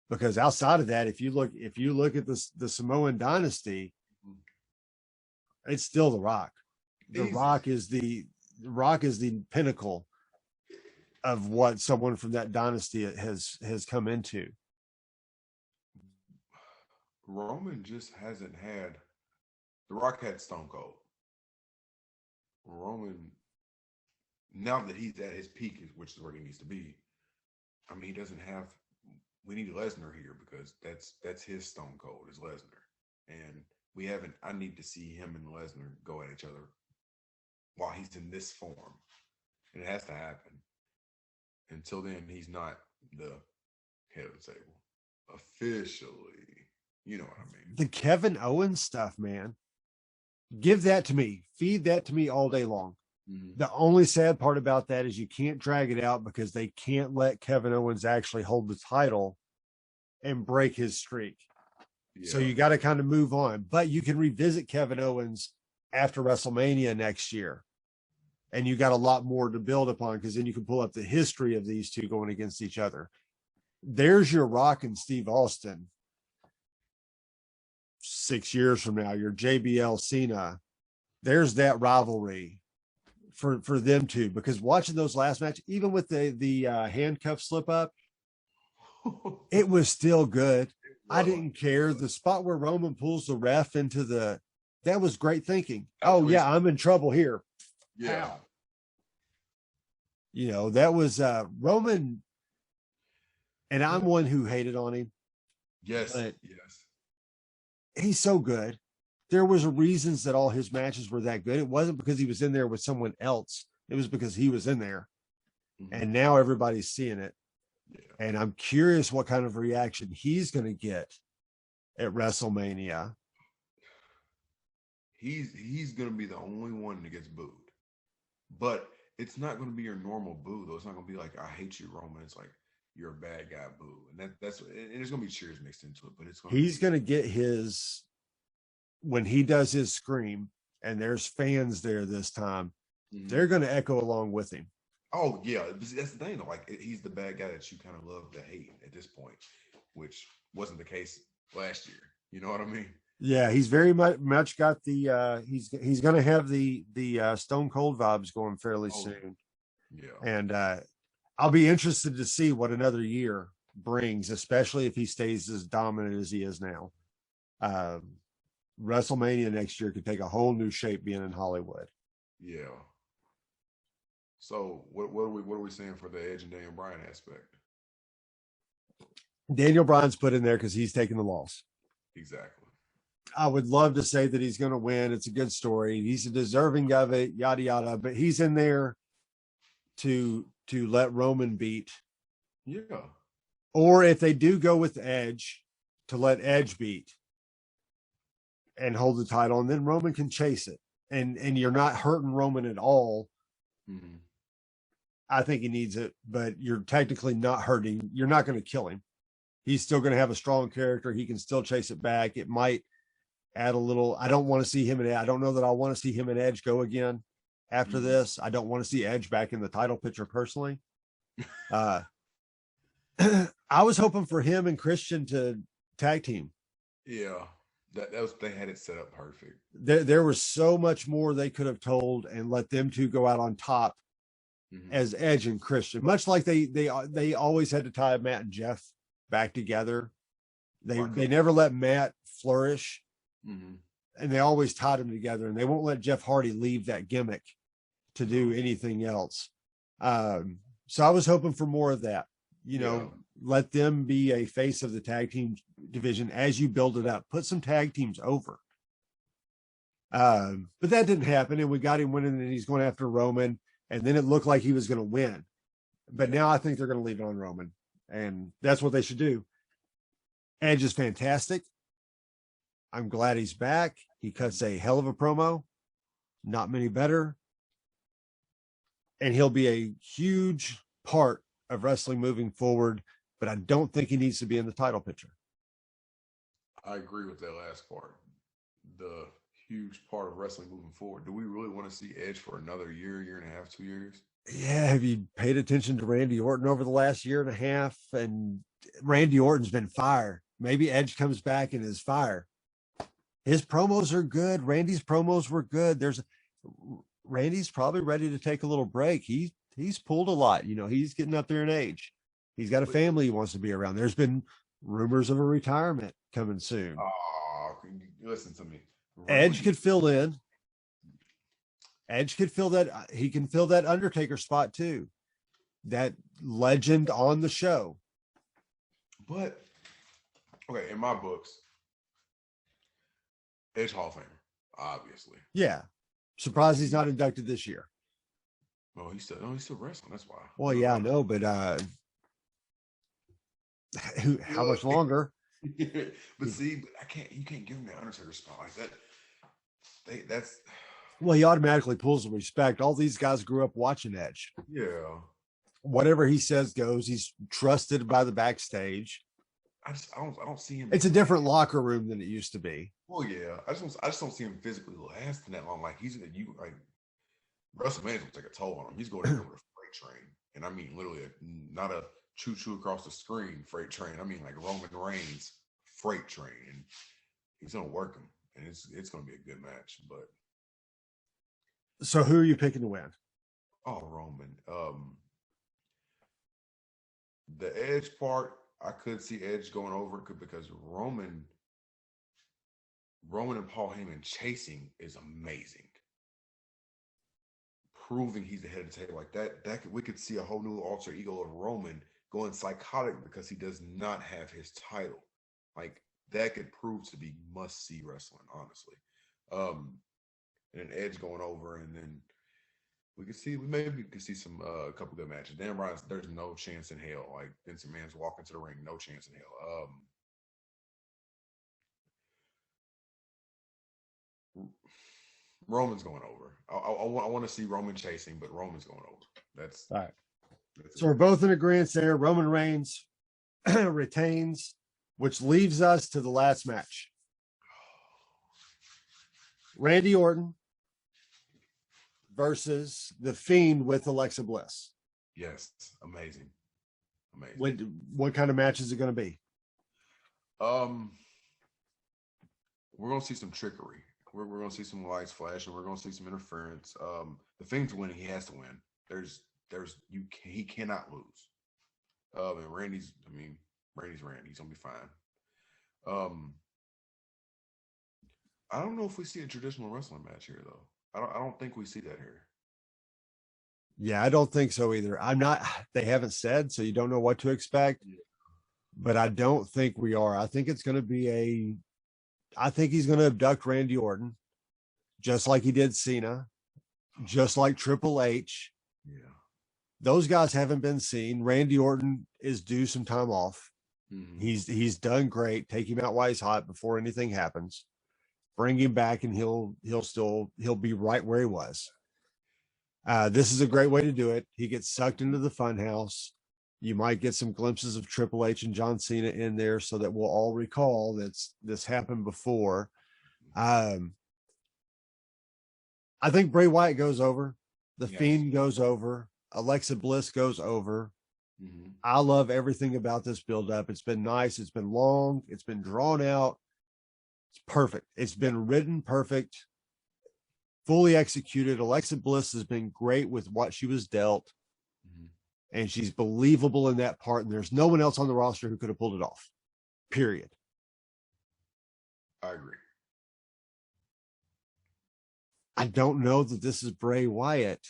Because outside of that, if you look at the Samoan dynasty, it's still The Rock. The Rock is the pinnacle of what someone from that dynasty has come into. Roman just hasn't had. The Rock had Stone Cold. Roman, now that he's at his peak, which is where he needs to be, I mean, he doesn't have. We need Lesnar here because that's his Stone Cold is Lesnar, and we haven't. I need to see him and Lesnar go at each other while he's in this form, and it has to happen. Until then, he's not the head of the table officially. You know what I mean? The Kevin Owens stuff, man. Give that to me. Feed that to me all day long. Mm-hmm. The only sad part about that is you can't drag it out because they can't let Kevin Owens actually hold the title and break his streak. Yeah. So you got to kind of move on. But you can revisit Kevin Owens after WrestleMania next year. And you got a lot more to build upon because then you can pull up the history of these two going against each other. There's your Rock and Steve Austin. 6 years from now, your JBL Cena. There's that rivalry for them two, because watching those last match, even with the handcuff slip up, it was still good. I didn't care. The spot where Roman pulls the ref into that was great thinking. Oh yeah, I'm in trouble here. Yeah. Ow. You know, that was Roman, and I'm one who hated on him. Yes. Yes. He's so good. There was reasons that all his matches were that good. It wasn't because he was in there with someone else. It was because he was in there. Mm-hmm. And now everybody's seeing it. Yeah. And I'm curious what kind of reaction he's going to get at WrestleMania. He's going to be the only one that gets booed. But it's not going to be your normal boo, though. It's not going to be like, I hate you, Roman. It's like, you're a bad guy, boo. And that's there's going to be cheers mixed into it, but he's going to get his, when he does his scream and there's fans there this time, mm-hmm. they're going to echo along with him. Oh yeah. That's the thing though. Like, he's the bad guy that you kind of love to hate at this point, which wasn't the case last year. You know what I mean? Yeah. He's very much got the, he's going to have the Stone Cold vibes going fairly soon. Yeah. And, I'll be interested to see what another year brings, especially if he stays as dominant as he is now. WrestleMania next year could take a whole new shape being in Hollywood. Yeah. So what are we saying for the Edge and Daniel Bryan aspect? Daniel Bryan's put in there because he's taking the loss. Exactly. I would love to say that he's going to win. It's a good story. He's deserving of it, yada, yada, but he's in there to let Roman beat. Yeah. Or if they do go with Edge, to let Edge beat and hold the title, and then Roman can chase it. And you're not hurting Roman at all. Mm-hmm. I think he needs it, but you're technically not hurting. You're not going to kill him. He's still going to have a strong character. He can still chase it back. It might add a little. I don't want to see him and I don't know that I want to see him and Edge go again. After this, I don't want to see Edge back in the title picture personally. I was hoping for him and Christian to tag team. Yeah, that was, they had it set up perfect. There was so much more they could have told and let them two go out on top as Edge and Christian. Much like they always had to tie Matt and Jeff back together. They never let Matt flourish. Mm-hmm. And they always tied them together, and they won't let Jeff Hardy leave that gimmick to do anything else. So I was hoping for more of that. You know, let them be a face of the tag team division as you build it up. Put some tag teams over. But that didn't happen, and we got him winning, and he's going after Roman, and then it looked like he was going to win. But now I think they're going to leave it on Roman, and that's what they should do. Edge is fantastic. I'm glad he's back. He cuts a hell of a promo. Not many better. And he'll be a huge part of wrestling moving forward, but I don't think he needs to be in the title picture. I agree with that last part. The huge part of wrestling moving forward. Do we really want to see Edge for another year, year and a half, 2 years? Yeah, have you paid attention to Randy Orton over the last year and a half? And Randy Orton's been fire. Maybe Edge comes back and is fire. His promos are good. Randy's promos were good. Randy's probably ready to take a little break. He's pulled a lot. He's getting up there in age. He's got a family he wants to be around. There's been rumors of a retirement coming soon. Oh, listen to me. Edge could fill in. Edge could fill that. He can fill that Undertaker spot too. That legend on the show. But okay, in my books, Edge Hall of Famer, obviously. Yeah. Surprised he's not inducted this year. Oh, he's still wrestling. That's why. Well, yeah, I know, but how much longer? But see, you can't give him the Undertaker spot like that. That's well, he automatically pulls the respect. All these guys grew up watching Edge. Yeah. Whatever he says goes. He's trusted by the backstage. I don't see him. It's a different locker room than it used to be. Well, yeah. I just don't see him physically lasting that long. Like WrestleMania's gonna take a toll on him. He's going to go with a freight train. And I mean literally not a choo-choo across the screen freight train. I mean like Roman Reigns freight train. And he's gonna work him. And it's gonna be a good match. But so who are you picking to win? Oh, Roman. The Edge part, I could see Edge going over it because Roman and Paul Heyman chasing is amazing. Proving he's the head of the table like that we could see a whole new alter ego of Roman going psychotic because he does not have his title. Like that could prove to be must-see wrestling, honestly. And an Edge going over, and then we could see some a couple good matches. Dan Bryan's, there's no chance in hell. Like Vince McMahon's walking to the ring, no chance in hell. Roman's going over. I want to see Roman chasing, but Roman's going over. That's all right. So we're both in agreement there. Roman Reigns retains, which leaves us to the last match. Randy Orton versus The Fiend with Alexa Bliss. Yes, amazing. What kind of match is it going to be? We're going to see some trickery. We're going to see some lights flashing. We're going to see some interference. The Fiend's winning. He has to win. He cannot lose. And Randy's Randy. He's going to be fine. I don't know if we see a traditional wrestling match here, though. I don't think we see that here. Yeah, I don't think so either. They haven't said, so you don't know what to expect. Yeah. But I don't think we are. I think it's going to be I think he's going to abduct Randy Orton, just like he did Cena, just like Triple H. Yeah. Those guys haven't been seen. Randy Orton is due some time off. Mm-hmm. He's done great. Take him out while he's hot before anything happens. Bring him back, and he'll be right where he was. This is a great way to do it. He gets sucked into the funhouse. You might get some glimpses of Triple H and John Cena in there, so that we'll all recall that this happened before. I think Bray Wyatt goes over. The Fiend goes over. Alexa Bliss goes over. Mm-hmm. I love everything about this build-up. It's been nice. It's been long. It's been drawn out. It's perfect. It's been written perfect, fully executed. Alexa Bliss has been great with what she was dealt, mm-hmm. and she's believable in that part, and there's no one else on the roster who could have pulled it off, period. I agree. I don't know that this is Bray Wyatt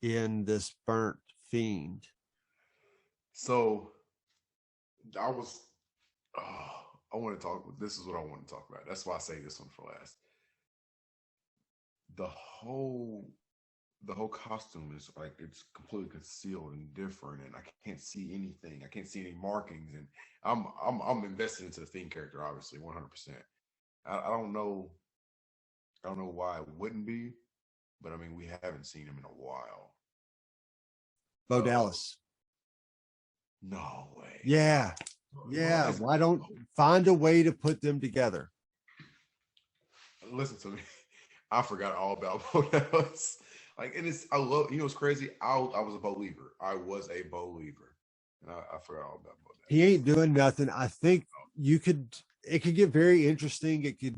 in this burnt Fiend. So I want to talk. This is what I want to talk about. That's why I say this one for last. The whole costume is like it's completely concealed and different, and I can't see anything. I can't see any markings, and I'm invested into the Fiend character, obviously, 100%. I don't know. I don't know why it wouldn't be, but I mean, we haven't seen him in a while. Bo Dallas. No way. Yeah. Yeah. Why don't find a way to put them together? Listen to me. I forgot all about Bo Dallas. Like, and it's, I love, it's crazy. I was a believer. I was a believer. And I forgot all about Bo Dallas. He ain't doing nothing. I think it could get very interesting. It could.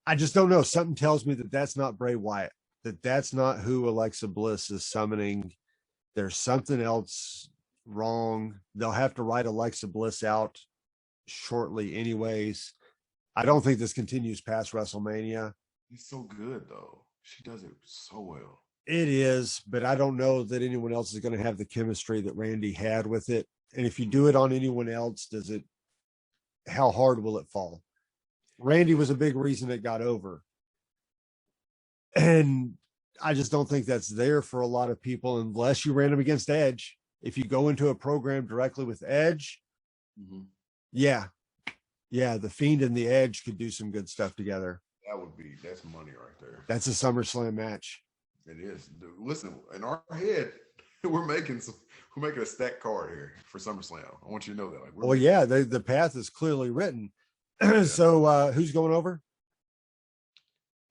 I just don't know. Something tells me that that's not Bray Wyatt, that's not who Alexa Bliss is summoning. There's something else wrong. They'll have to write Alexa Bliss out shortly anyways. I don't think this continues past WrestleMania. It's so good, though. She does it so well. It is, but I don't know that anyone else is going to have the chemistry that Randy had with it. And if you do it on anyone else, how hard will it fall? Randy was a big reason it got over. And I just don't think that's there for a lot of people unless you ran him against Edge. If you go into a program directly with Edge, yeah, the Fiend and the Edge could do some good stuff together. That's money right there. That's a SummerSlam match. It is. Listen, in our head, we're making a stacked card here for SummerSlam. I want you to know that. Like, the path is clearly written. So who's going over?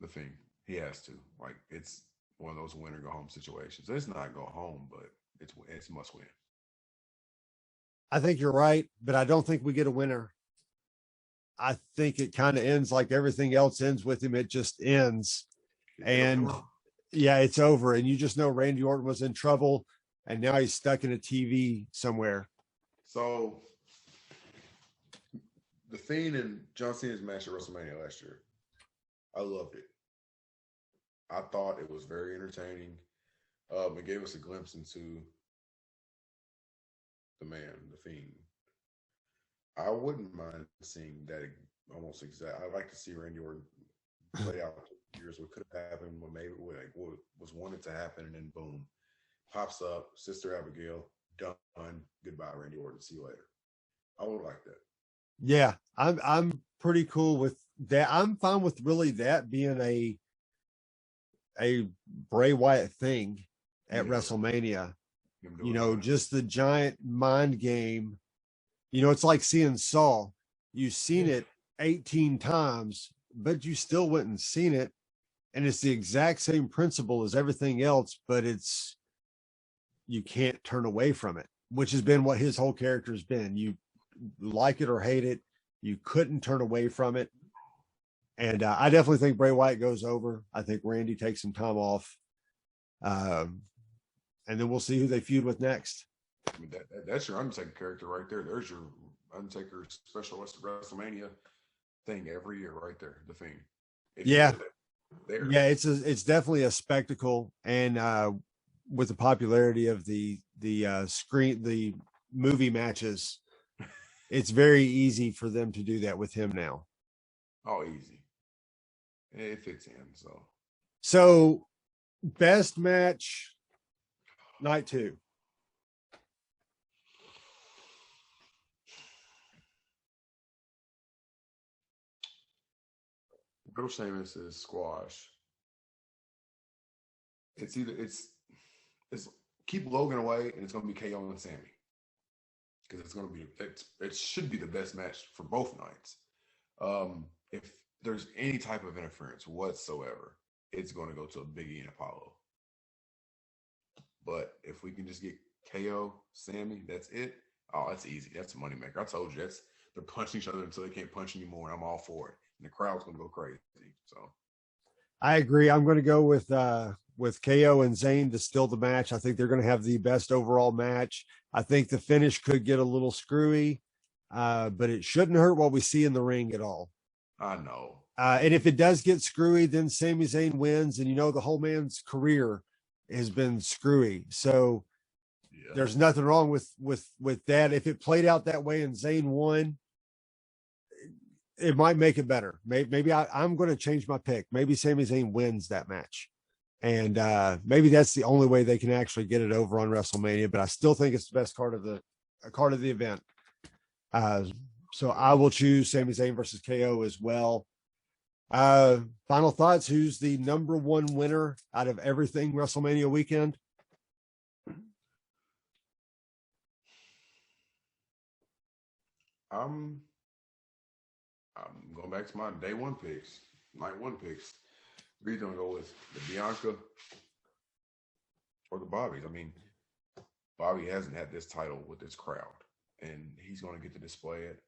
The Fiend. He has to. Like, it's one of those win or go home situations. It's not go home, but it's must win. I think you're right, but I don't think we get a winner. I think it kind of ends like everything else ends with him. It just ends. And yeah, it's over. And you just know Randy Orton was in trouble and now he's stuck in a TV somewhere. So the Fiend and John Cena's match at WrestleMania last year, I loved it. I thought it was very entertaining. It gave us a glimpse into the man, the Fiend. I wouldn't mind seeing that almost exact. I'd like to see Randy Orton play out years what could have happened, what was wanted to happen, and then boom, pops up, Sister Abigail, done. Goodbye, Randy Orton. See you later. I would like that. Yeah, I'm pretty cool with that. I'm fine with really that being a Bray Wyatt thing at WrestleMania. Just the giant mind game. It's like seeing Saw. You've seen it 18 times, but you still went and seen it. And it's the exact same principle as everything else, but you can't turn away from it, which has been what his whole character has been. You like it or hate it, you couldn't turn away from it. And I definitely think Bray Wyatt goes over. I think Randy takes some time off. And then we'll see who they feud with next. I mean, that's your Undertaker character right there. There's your Undertaker special WrestleMania thing every year right there. The Fiend. Yeah, it's definitely a spectacle, and with the popularity of the movie matches, it's very easy for them to do that with him now. Oh, easy. It fits in. So best match night 2. Little Sheamus is squash. It's keep Logan away, and it's going to be KO and Sammy because it should be the best match for both nights. If there's any type of interference whatsoever, it's going to go to a Big E and Apollo. But if we can just get KO, Sammy, that's it. Oh, that's easy. That's a moneymaker. I told you they're punching each other until they can't punch anymore, and I'm all for it. And the crowd's going to go crazy. So I agree. I'm going to go with KO and Zayn to steal the match. I think they're going to have the best overall match. I think the finish could get a little screwy, but it shouldn't hurt what we see in the ring at all. I know. And if it does get screwy, then Sami Zayn wins. And the whole man's career has been screwy. So There's nothing wrong with that. If it played out that way and Zayn won, it might make it better. Maybe I'm going to change my pick. Maybe Sami Zayn wins that match. And maybe that's the only way they can actually get it over on WrestleMania, but I still think it's the best card of the event. So I will choose Sami Zayn versus KO as well. Final thoughts. Who's the number one winner out of everything WrestleMania weekend? I'm going back to my day one picks, night one picks. We're going to go with the Bianca or the Bobbies. I mean, Bobby hasn't had this title with this crowd, and he's going to get to display it.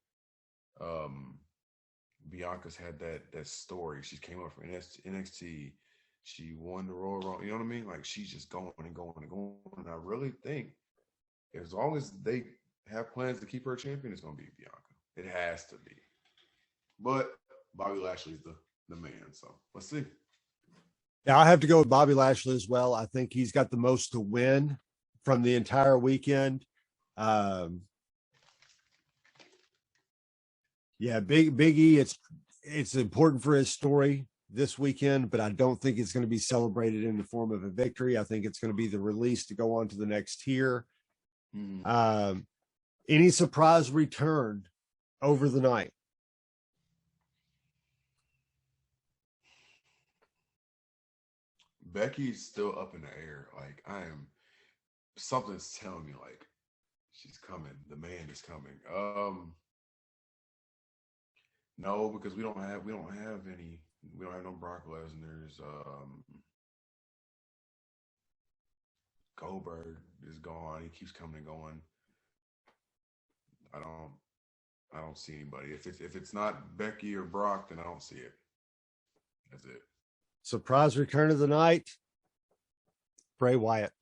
Bianca's had that story. She came up from NXT. She won the Royal Rumble. You know what I mean? Like, she's just going and going and going. And I really think as long as they have plans to keep her champion, it's going to be Bianca. It has to be. But Bobby Lashley's the man. So let's see. Yeah, I have to go with Bobby Lashley as well. I think he's got the most to win from the entire weekend. Yeah, Big E, it's important for his story this weekend, but I don't think it's going to be celebrated in the form of a victory. I think it's going to be the release to go on to the next tier. Any surprise return over the night? Becky's still up in the air. Like, something's telling me like she's coming. The man is coming. No, because we don't have no Brock Lesnar's. Goldberg is gone. He keeps coming and going. I don't see anybody. If it's not Becky or Brock, then I don't see it. That's it. Surprise return of the night, Bray Wyatt.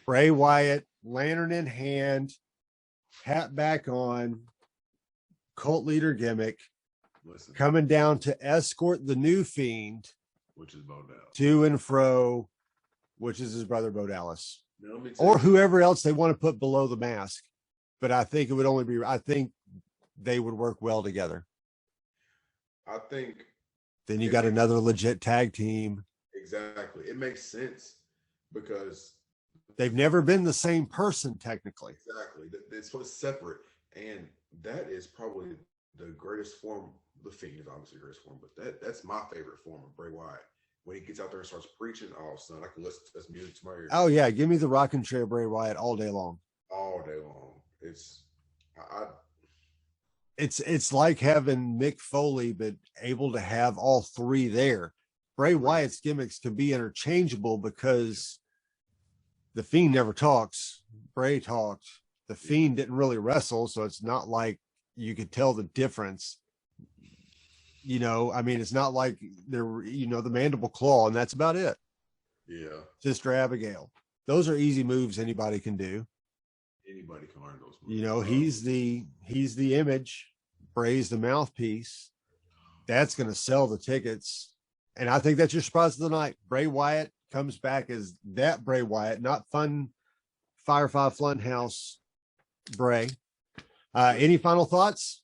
Bray Wyatt, lantern in hand, hat back on, cult leader gimmick, coming down to escort the new Fiend, which is Bo Dallas, to and fro, which is his brother Bo Dallas, or whoever else they want to put below the mask. But I think I think they would work well together. I think. Then you got another legit tag team. Exactly. It makes sense because they've never been the same person technically. Exactly. It's so separate. And that is probably the greatest form. The Fiend is obviously the greatest form, but that's my favorite form of Bray Wyatt. When he gets out there and starts preaching, oh, son, I can listen to this music to my ears. Oh, yeah. Give me the rocking chair Bray Wyatt all day long. All day long. It's like having Mick Foley, but able to have all three there. Bray Wyatt's gimmicks can be interchangeable because the Fiend never talks. Bray talked. The Fiend didn't really wrestle, so it's not like you could tell the difference. You know, I mean, it's not like they're, the mandible claw, and that's about it. Yeah. Sister Abigail. Those are easy moves anybody can do. Anybody can learn those moves. He's the image. Bray's the mouthpiece. That's going to sell the tickets. And I think that's your surprise of the night. Bray Wyatt comes back as that Bray Wyatt, not fun Firefly Funhouse Bray. Any final thoughts?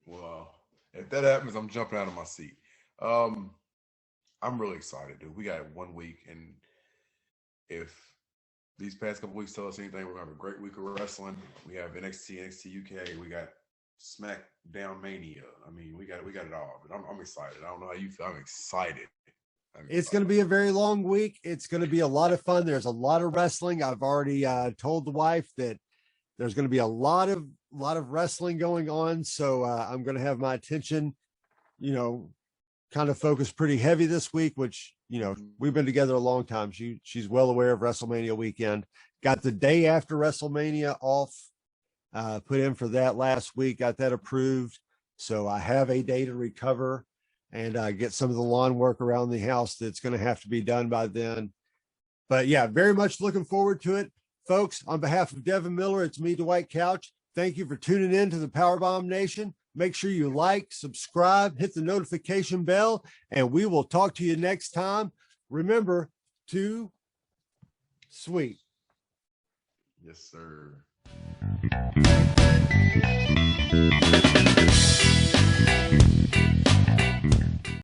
Well, if that happens, I'm jumping out of my seat. I'm really excited, dude. We got 1 week, and if these past couple weeks tell us anything, we're gonna have a great week of wrestling. We have NXT UK. We got SmackDown Mania. I mean, we got it all. But I'm excited. I don't know how you feel. I'm excited. It's going to be a very long week. It's going to be a lot of fun. There's a lot of wrestling. I've already told the wife that there's going to be a lot of wrestling going on. So I'm going to have my attention, kind of focused pretty heavy this week, which, we've been together a long time. She's well aware of WrestleMania weekend. Got the day after WrestleMania off, put in for that last week, got that approved. So I have a day to recover and get some of the lawn work around the house that's going to have to be done by then. But yeah, very much looking forward to it. Folks, on behalf of Devon Miller, it's me, Dwight Couch. Thank you for tuning in to the Powerbomb Nation. Make sure you like, subscribe, hit the notification bell, and we will talk to you next time. Remember to Sweet. Yes, sir.